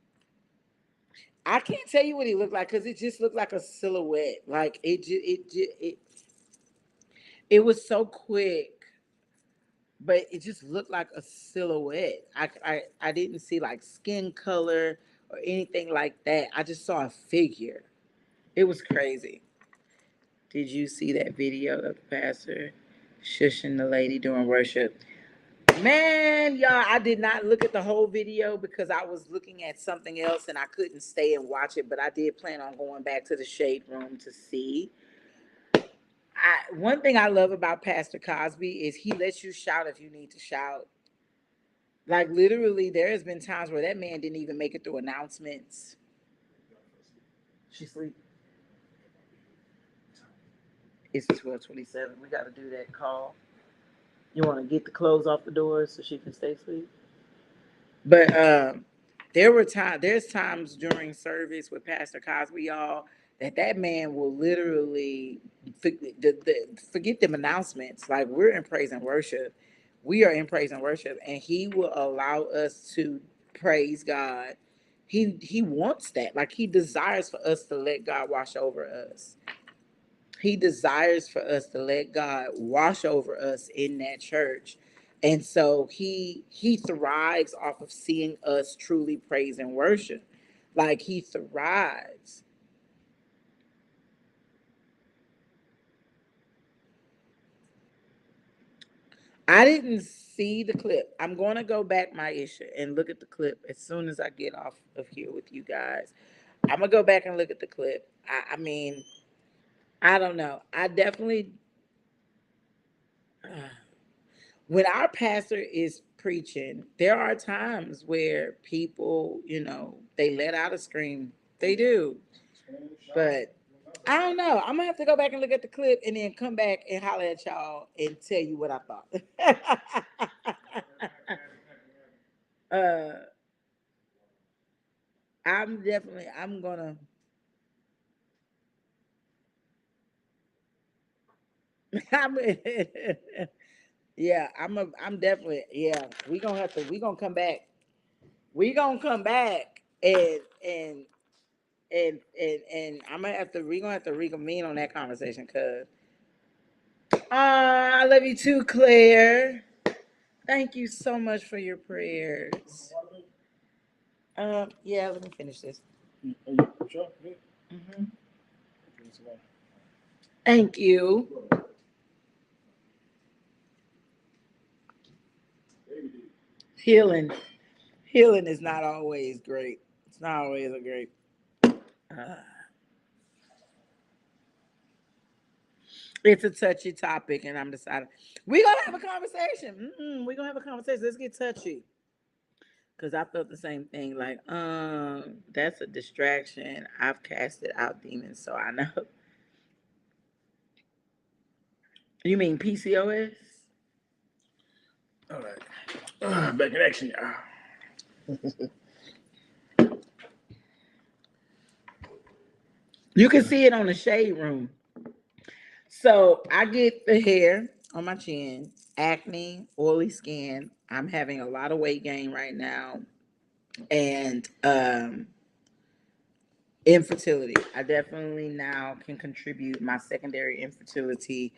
I can't tell you what he looked like because it just looked like a silhouette. Like it was so quick, but it just looked like a silhouette. I didn't see like skin color or anything like that. I just saw a figure. It was crazy. Did you see that video of the pastor shushing the lady during worship? Man, y'all, I did not look at the whole video because I was looking at something else and I couldn't stay and watch it, but I did plan on going back to the shade room to see. One thing I love about Pastor Cosby is he lets you shout if you need to shout. Like, literally, there has been times where that man didn't even make it through announcements. She sleep. It's 12:27. We got to do that call. You want to get the clothes off the door so she can stay asleep. But there's times during service with Pastor Cosby, y'all, that man will literally forget them announcements. Like, we're in praise and worship. We are in praise and worship, and he will allow us to praise God. He wants that. Like, he desires for us to let God wash over us. he desires for us to let God wash over us in that church. And so he thrives off of seeing us truly praise and worship. Like he thrives. I didn't see the clip. I'm going to go back, my issue, and look at the clip as soon as I get off of here with you guys. I'm gonna go back and look at the clip. I mean, I don't know. I definitely, when our pastor is preaching, there are times where people, they let out a scream. They do, but I don't know. I'm gonna have to go back and look at the clip and then come back and holler at y'all and tell you what I thought. uh, I'm gonna. I'm, yeah, I'm definitely, yeah. We gonna come back. We gonna come back and we gonna have to reconvene on that conversation because I love you too, Claire. Thank you so much for your prayers. Yeah, let me finish this. Sure. Mhm. Thank you. Healing, healing is not always great. It's not always a great. Uh, it's a touchy topic, and I'm deciding we're gonna have a conversation. We're gonna have a conversation. Let's get touchy. Cause I felt the same thing. Like, that's a distraction. I've casted out demons, so I know. You mean PCOS? All right. Back in action, y'all. You can see it on the shade room. So I get the hair on my chin, acne, oily skin. I'm having a lot of weight gain right now, and infertility. I definitely now can contribute my secondary infertility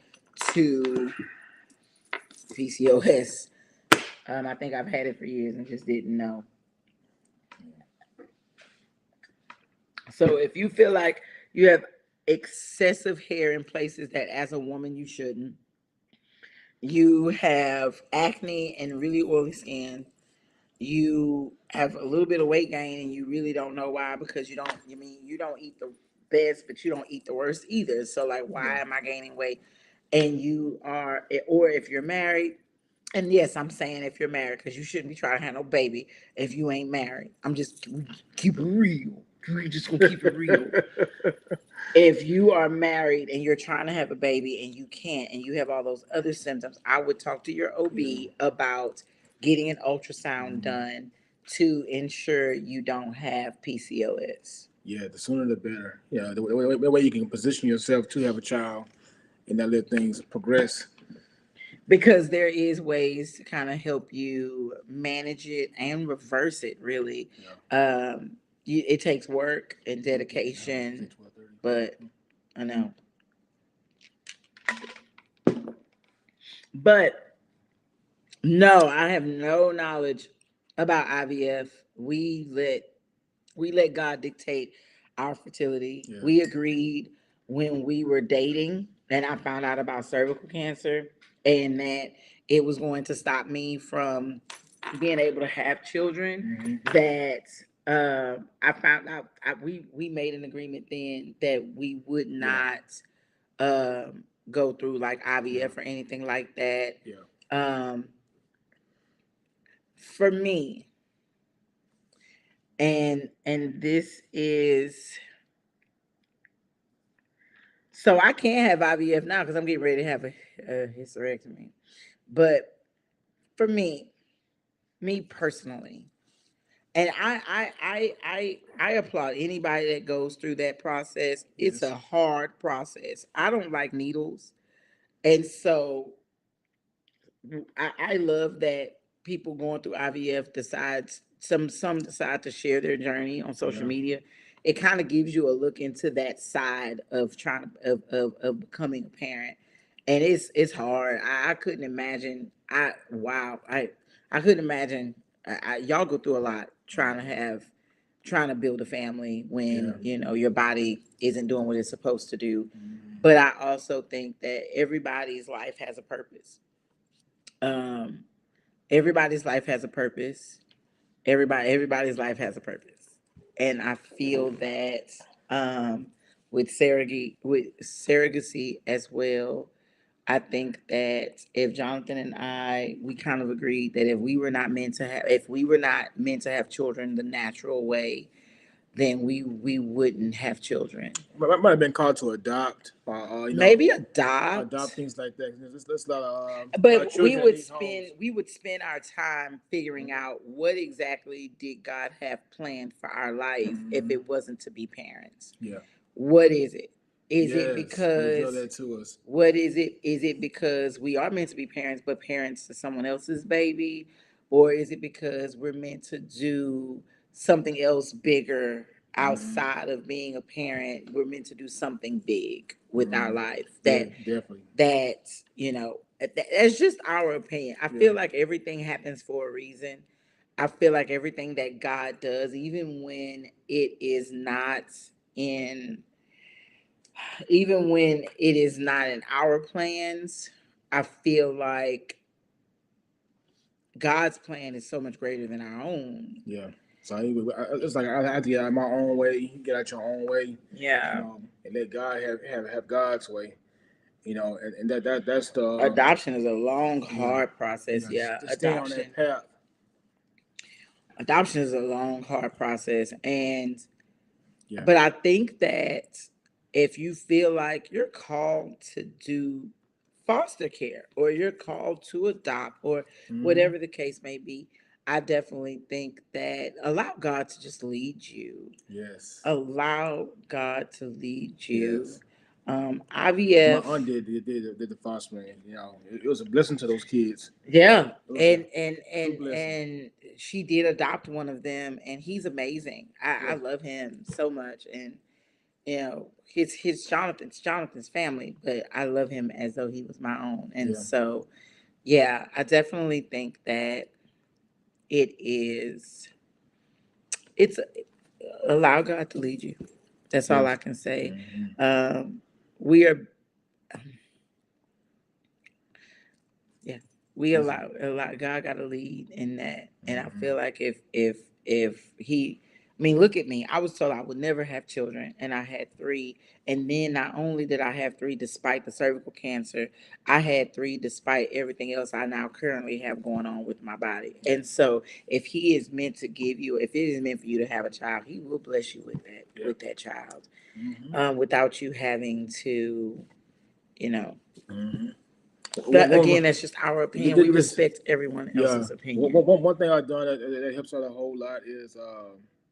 to PCOS. I think I've had it for years and just didn't know. So if you feel like you have excessive hair in places that as a woman you shouldn't, you have acne and really oily skin, you have a little bit of weight gain and you really don't know why because you don't eat the best, but you don't eat the worst either. So like, why am I gaining weight? And you are, or if you're married, and yes, I'm saying if you're married, because you shouldn't be trying to have no baby if you ain't married. I'm just keep it real. We just gonna keep it real. If you are married and you're trying to have a baby and you can't, and you have all those other symptoms, I would talk to your OB about getting an ultrasound done to ensure you don't have PCOS. Yeah, the sooner the better. Yeah, the way you can position yourself to have a child and not let things progress. Because there is ways to kind of help you manage it and reverse it, really. Yeah. It takes work and dedication, but I know. But no, I have no knowledge about IVF. We let God dictate our fertility. Yeah. We agreed when we were dating, and I found out about cervical cancer, and that it was going to stop me from being able to have children. That I found out we made an agreement then that we would not go through like IVF or anything like that. Yeah. Um, for me, and this is so I can't have IVF now because I'm getting ready to have a hysterectomy. But for me personally, and I applaud anybody that goes through that process. It's a hard process. I don't like needles, and so I love that people going through IVF decides some decide to share their journey on social media, it kind of gives you a look into that side of trying to of becoming a parent, and it's hard. I couldn't imagine. I couldn't imagine. Y'all go through a lot trying to build a family when Yeah. your body isn't doing what it's supposed to do. Mhm. But I also think that everybody's life has a purpose. Um, everybody's life has a purpose. Everybody's life has a purpose, and I feel that um, with surrogacy as well. I think that if Jonathan and we kind of agreed that if we were not meant to have children the natural way, then we wouldn't have children. Might have been called to adopt, Maybe adopt. adopt things like that. There's a lot of But children in these homes. we would spend our time figuring out what exactly did God have planned for our life if it wasn't to be parents. Yeah. What is it? Is it Reveal because that to us. what is it? Is it because we are meant to be parents, but parents to someone else's baby? Or is it because we're meant to do something else bigger outside of being a parent? We're meant to do something big with our life Yeah, definitely. that's just our opinion. I Yeah. feel like everything happens for a reason. I feel like everything that God does, in even when it is not in our plans, I feel like God's plan is so much greater than our own. Yeah. So it's like I have to get out my own way. You get out your own way, Yeah. and let God have God's way. And that's the Adoption is a long, hard process. Yeah. just stay on that path. Adoption is a long, hard process. Yeah. But I think that if you feel like you're called to do foster care or you're called to adopt or whatever the case may be, I definitely think that allow God to just lead you. Yes. Allow God to lead you. Yes. My IVF. aunt did the fostering. It was a blessing to those kids. Yeah, It was and blessing. and she did adopt one of them, and he's amazing. I Yeah. love him so much, and his Jonathan's family, but I love him as though he was my own, and Yeah. so yeah, I definitely think that it is. It's allow God to lead you. That's all Yes. I can say. Mhm. We are. Yeah, we Yes. allow God got to lead in that, and I Mhm. feel like if he, I mean, look at me. I was told I would never have children, and I had three. And then not only did I have three despite the cervical cancer, I had three despite everything else I now currently have going on with my body. And so, if he is meant to give you, if it is meant for you to have a child, he will bless you with that Yeah. with that child, Mhm. without you having to, you know. Mhm. But One- again, one- that's just our opinion. We this- this- respect everyone Yeah. else's opinion. One thing I've done that helps out a whole lot is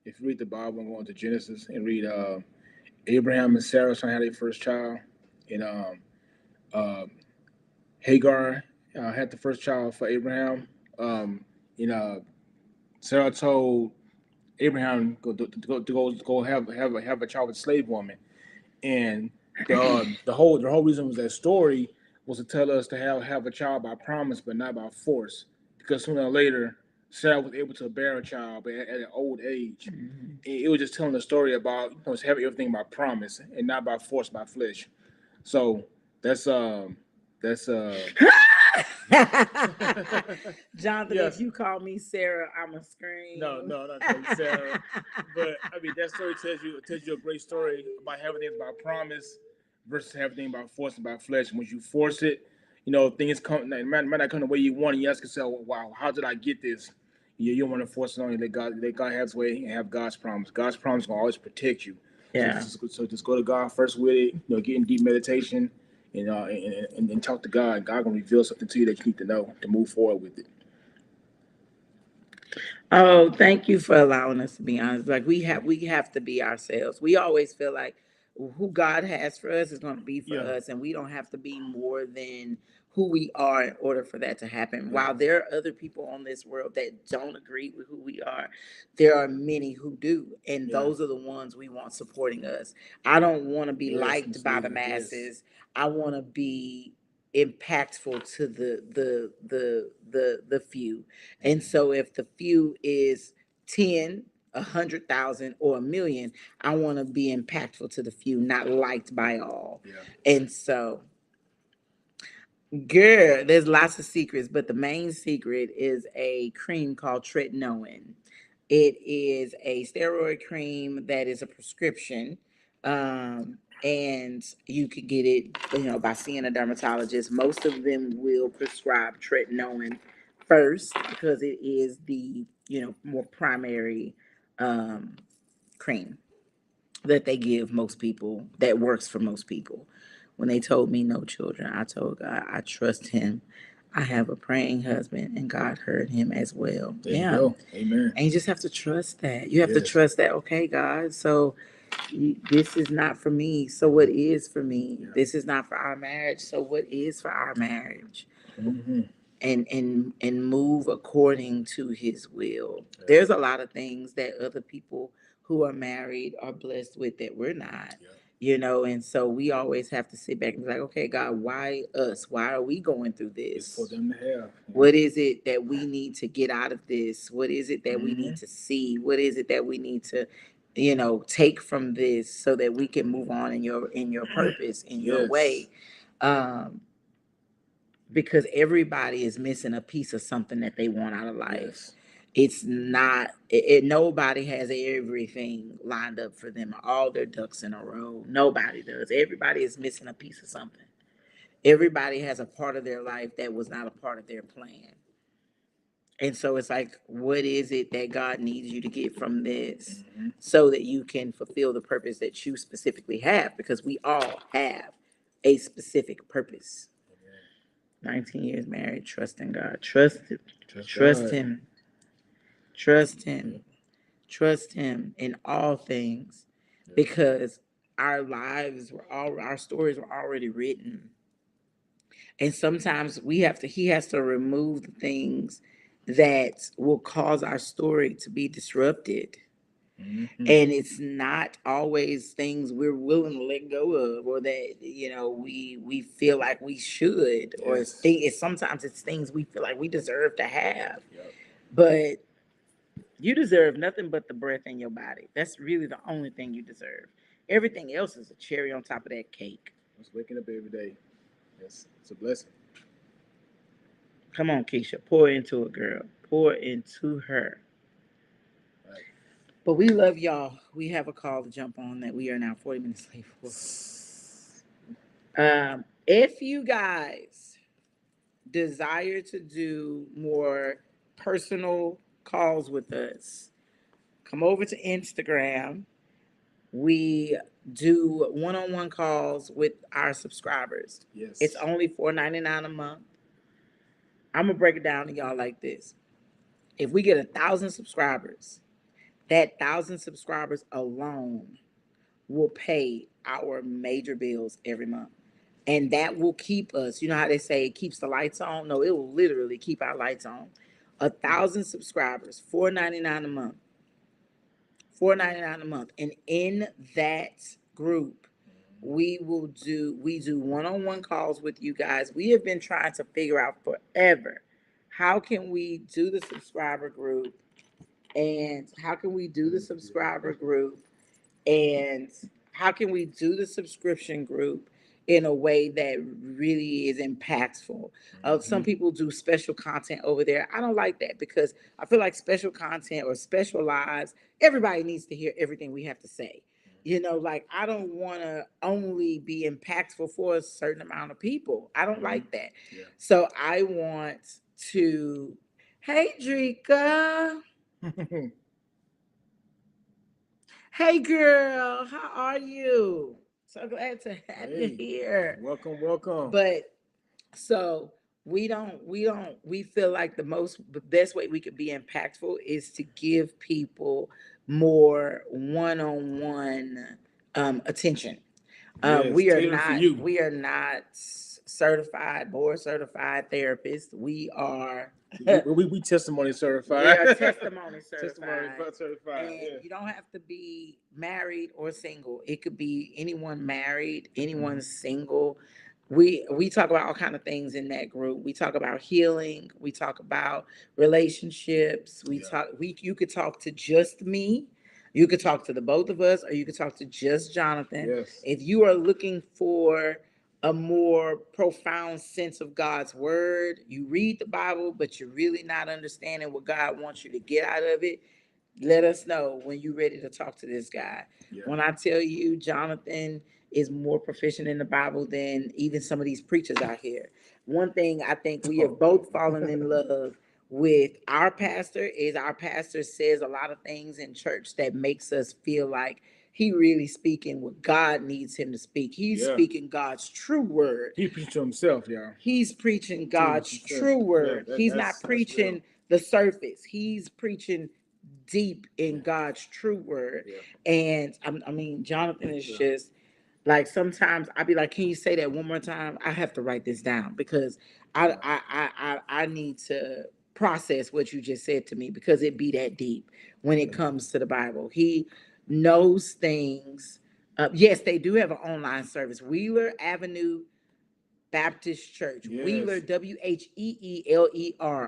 if you read the Bible and go into Genesis and read Abraham and Sarah trying to have their first child, and uh, Hagar had the first child for Abraham. You know, Sarah told Abraham go have a child with a slave woman, and the whole reason was that story was to tell us to have a child by promise but not by force, because sooner or later Sarah was able to bear a child but at an old age. Mhm. It was just telling the story about having everything by promise and not by force by flesh. So that's that's Jonathan, yes. if you call me Sarah, I'm a scream. No, not call you Sarah. But I mean, that story tells you a great story about having things by promise versus having things by force and by flesh. And once you force it, things come. It might not come the way you want. And you ask yourself, "Wow, how did I get this?" You don't want to force it on you. Let God have His way and have God's promise. God's promise will always protect you. Yeah. So just go to God first with it. Get in deep meditation and talk to God. God gonna reveal something to you that you need to know to move forward with it. Oh, thank you for allowing us to be honest. Like we have to be ourselves. We always feel like who God has for us is going to be for Yeah. us, and we don't have to be more than who we are in order for that to happen. While there are other people on this world that don't agree with who we are, there are many who do. And those are the ones we want supporting us. I don't want to be liked by the masses. I want to be impactful to the few. And so if the few is 10, 100,000 or 1,000,000, I want to be impactful to the few, not liked by all. And so, girl, there's lots of secrets, but the main secret is a cream called tretinoin. It is a steroid cream that is a prescription. And you can get it, by seeing a dermatologist. Most of them will prescribe tretinoin first because it is the, more primary cream that they give most people, that works for most people. When they told me no children, I told God, I trust him. I have a praying husband and God heard him as well. There you go. Amen. And you just have to trust that. You have to trust that, okay, God, so this is not for me. So what is for me? Yeah. This is not for our marriage. So what is for our marriage? Mm-hmm. And move according to his will. Yeah. There's a lot of things that other people who are married are blessed with that we're not. Yeah. And so we always have to sit back and be like, okay, God, why us? Why are we going through this? It's for them to have. Yeah. What is it that we need to get out of this? What is it that we need to see? What is it that we need to, take from this so that we can move on in your purpose, in your way? Because everybody is missing a piece of something that they want out of life. Yes. It's not, nobody has everything lined up for them, all their ducks in a row. Nobody does. Everybody is missing a piece of something. Everybody has a part of their life that was not a part of their plan. And so it's like, what is it that God needs you to get from this so that you can fulfill the purpose that you specifically have? Because we all have a specific purpose. 19 years married, trusting God. Trust him. Trust him. Trust him. Trust him in all things. Because our stories were already written. And sometimes he has to remove the things that will cause our story to be disrupted. Mm-hmm. And it's not always things we're willing to let go of, or that we feel like we should, or sometimes it's things we feel like we deserve to have. Yep. But you deserve nothing but the breath in your body. That's really the only thing you deserve. Everything else is a cherry on top of that cake. Just waking up every day. Yes, it's a blessing. Come on, Keisha, pour into it, girl. Pour into her. But we love y'all. We have a call to jump on that we are now 40 minutes late for. If you guys desire to do more personal calls with us, come over to Instagram. We do one-on-one calls with our subscribers. Yes. It's only $4.99 a month. I'm going to break it down to y'all like this. If we get 1,000 subscribers, that 1,000 subscribers alone will pay our major bills every month. And that will keep us, you know how they say it keeps the lights on? No, it will literally keep our lights on. 1,000 subscribers, $4.99 a month. $4.99 a month. And in that group, we do one-on-one calls with you guys. We have been trying to figure out forever, how can we do the subscriber group? And how can we do the subscriber group? And how can we do the subscription group in a way that really is impactful? Some people do special content over there. I don't like that because I feel like special content or special lives, everybody needs to hear everything we have to say. Like I don't want to only be impactful for a certain amount of people. I don't like that. Yeah. So I want to, hey, Drika. Hey, girl, how are you? So glad to have you here. Welcome. But so we feel like the best way we could be impactful is to give people more one-on-one attention. We are not certified, board certified therapists. We are we testimony we certified. are testimony Testimony certified. certified. And Yeah. you don't have to be married or single. It could be anyone married, anyone single. We talk about all kind of things in that group. We talk about healing. We talk about relationships. We Yeah. talk. We You could talk to just me. You could talk to the both of us, or you could talk to just Jonathan. Yes. If you are looking for a more profound sense of God's word, you read the Bible, but you're really not understanding what God wants you to get out of it, let us know when you're ready to talk to this guy. Yeah. When I tell you Jonathan is more proficient in the Bible than even some of these preachers out here. One thing I think we have both fallen in love with our pastor is our pastor says a lot of things in church that makes us feel like he really speaking what God needs him to speak. He's Yeah. speaking God's true word. He preached to himself, y'all. He's preaching God's himself. true word. Yeah, He's that's not preaching real. the surface. He's preaching deep in God's true word. Yeah. And I mean, Jonathan is Yeah. just like, sometimes I'd be like, can you say that one more time? I have to write this down because I need to process what you just said to me, because it be that deep when it comes to the Bible. He knows things. Yes, they do have an online service, Wheeler Avenue Baptist Church. Yes. Wheeler, Wheeler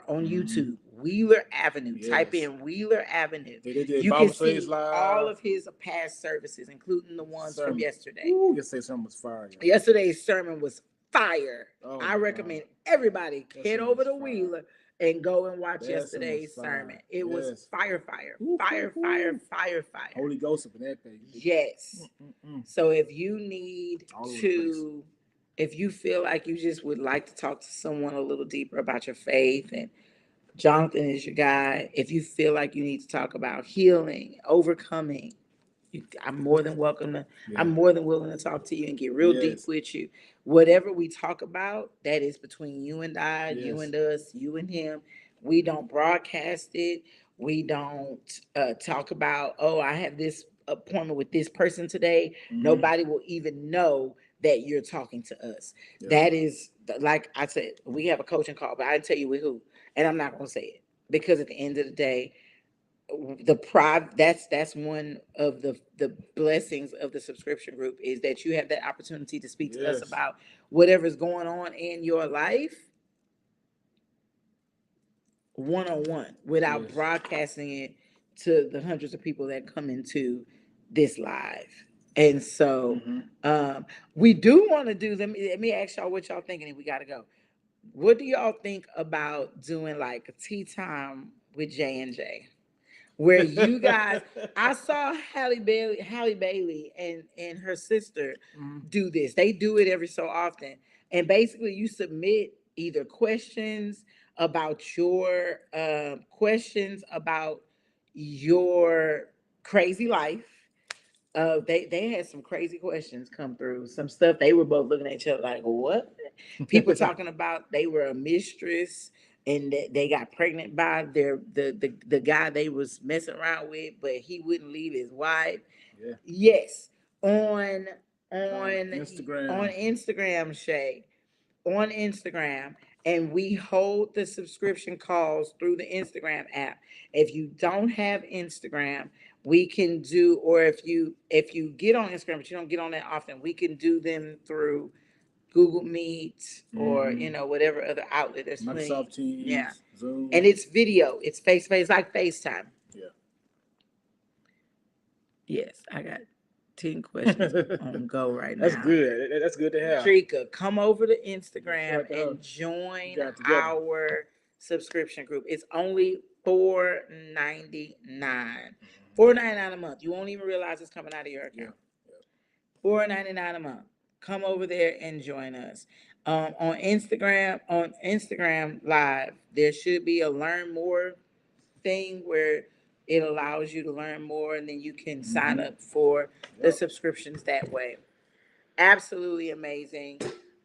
on Mhm. YouTube. Wheeler Avenue. Type Yes. in Wheeler Avenue. They did You Bible can studies see live. all of his past services, including the ones from Sermon. yesterday. Ooh, yesterday something was fire. Y'all. Yesterday's sermon was fire. Oh, I my recommend God. everybody That head sermon over was to fire. Wheeler and go and watch That sermon yesterday's was fire. sermon. It was Yes. fire. Ooh, Fire, ooh, fire, ooh. fire, fire. Holy Ghost up in that thing. Yes. Mm-mm-mm. So if you need All over the to, if you feel like you just would like to talk to someone a little deeper about your faith, and Jonathan is your guy. If you feel like you need to talk about healing, overcoming, I'm more than welcome to, Yeah. I'm more than willing to talk to you and get real deep Yes. with you. Whatever we talk about, that is between you and I, you Yes. and us, you and him. We don't broadcast it. We don't talk about, oh, I have this appointment with this person today. Mhm. Nobody will even know that you're talking to us. Yeah. That is, like I said, we have a coaching call, but I didn't tell you with who, and I'm not going to say it, because at the end of the day, that's one of the blessings of the subscription group, is that you have that opportunity to speak to us Yes. about whatever's going on in your life one-on-one, without Yes. broadcasting it to the hundreds of people that come into this live. And so Mhm. we do want to do them. Let me ask y'all what y'all thinking, and we got to go. What do y'all think about doing like a tea time with J&J? Where you guys, I saw Halle Bailey and her sister Mhm. do this. They do it every so often. And basically you submit either questions about your crazy life. They had some crazy questions come through. Some stuff they were both looking at each other like, what? People talking about they were a mistress and that they got pregnant by the guy they was messing around with, but he wouldn't leave his wife. Yeah. Yes, on Instagram. on Instagram, Shay, on Instagram, and we hold the subscription calls through the Instagram app. If you don't have Instagram, we can do, or if you get on Instagram but you don't get on that often, we can do them through Google Meet or Mhm. whatever other outlet. There's plenty. Microsoft Teams. Yeah. Zoom. And it's video. It's face to face, like FaceTime. Yeah. Yes, I got 10 questions on go right That's now. good. That's good to have. Trika, come over to Instagram Shout out to her. and join Got it together. our subscription group. It's only $4.99. $4.99 a month. You won't even realize it's coming out of your account. $4.99 a month. Come over there and join us. On Instagram Live, there should be a learn more thing where it allows you to learn more, and then you can sign up for the Yep. subscriptions that way. Absolutely amazing.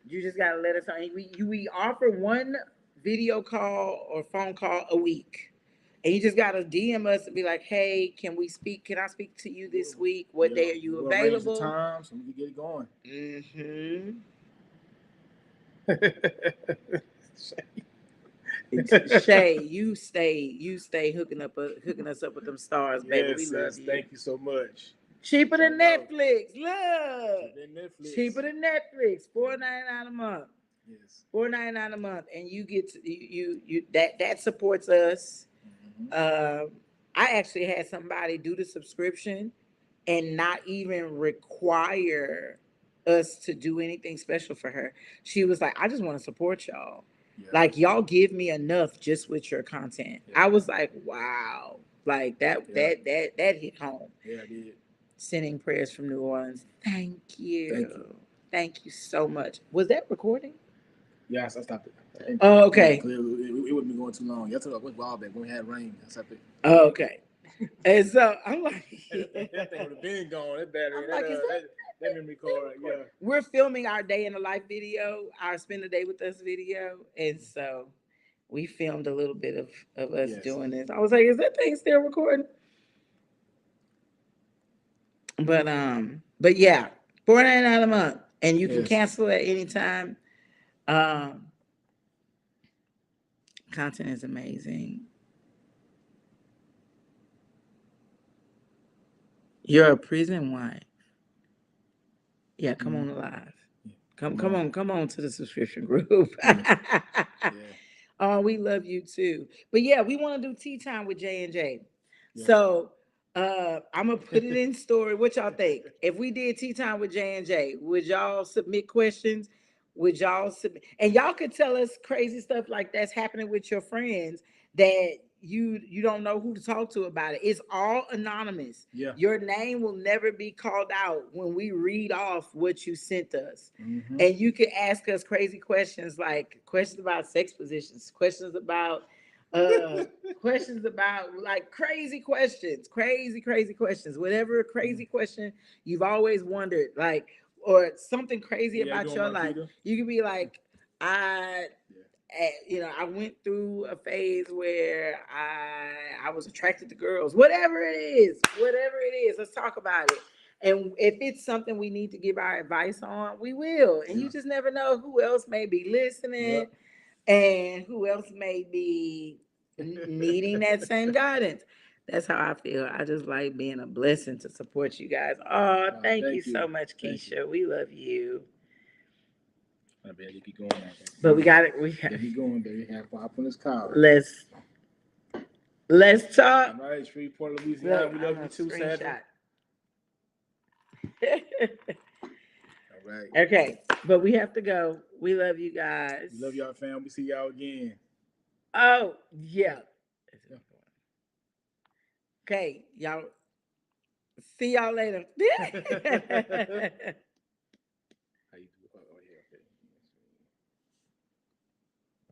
You just gotta let us know. We offer one video call or phone call a week. And you just gotta DM us and be like, hey, can I speak to you this week? What day are you We'll arrange the available? time so we can get it going. Mm-hmm. Shay, you stay hooking us up with them stars, baby. We Yes, love yes. you. Thank you so much. Cheaper than Shout out. Netflix. Look. Netflix. Cheaper than Netflix. $4.99 a month. Yes. $4.99 a month, and you get to, you that supports us. I actually had somebody do the subscription and not even require us to do anything special for her. She was like, I just want to support y'all. Yeah. Like, y'all give me enough just with your content. Yeah. I was like, wow. Like that hit home. Yeah, I did. Sending prayers from New Orleans. Thank you. Thank you. Thank you so much. Was that recording? Yes, I stopped it. Oh, okay. It wouldn't be going too long. That's what I was wild back when we had rain. I stopped it. Oh, okay. And so I'm like, that thing would have been gone. That battery, I'm like, is that memory card, yeah. We're filming our day in the life video, our spend the day with us video, and so we filmed a little bit of us doing this. I was like, is that thing still recording? But yeah, $4.99 a month, and you can cancel at any time. Content is amazing. You're a prison wife. Yeah, come on live. Come on to the subscription group. Oh, we love you too. But yeah, we want to do tea time with J&J. Yeah. So I'm gonna put it in story. What y'all think? If we did tea time with J&J, would y'all submit questions? Would y'all submit? And y'all could tell us crazy stuff like that's happening with your friends that you don't know who to talk to about it. It's all anonymous. Yeah. Your name will never be called out when we read off what you sent us. Mm-hmm. And you can ask us crazy questions, like questions about sex positions, questions about like crazy questions, crazy questions, whatever crazy question you've always wondered, like, or something crazy about your life. You can be like, I went through a phase where I was attracted to girls. Whatever it is, let's talk about it. And if it's something we need to give our advice on, we will. And you just never know who else may be listening and who else may be needing that same guidance. That's how I feel. I just like being a blessing to support you guys. Oh, thank you so much, Keisha. We love you. I bet you keep going. But we got it. We keep going, baby. Have to hop on this car. Let's talk. All right, Shreveport, Louisiana. We love you too, Sandra. All right. Okay, but we have to go. We love you guys. We love y'all, fam. We see y'all again. Oh, yeah. Okay, y'all. See y'all later.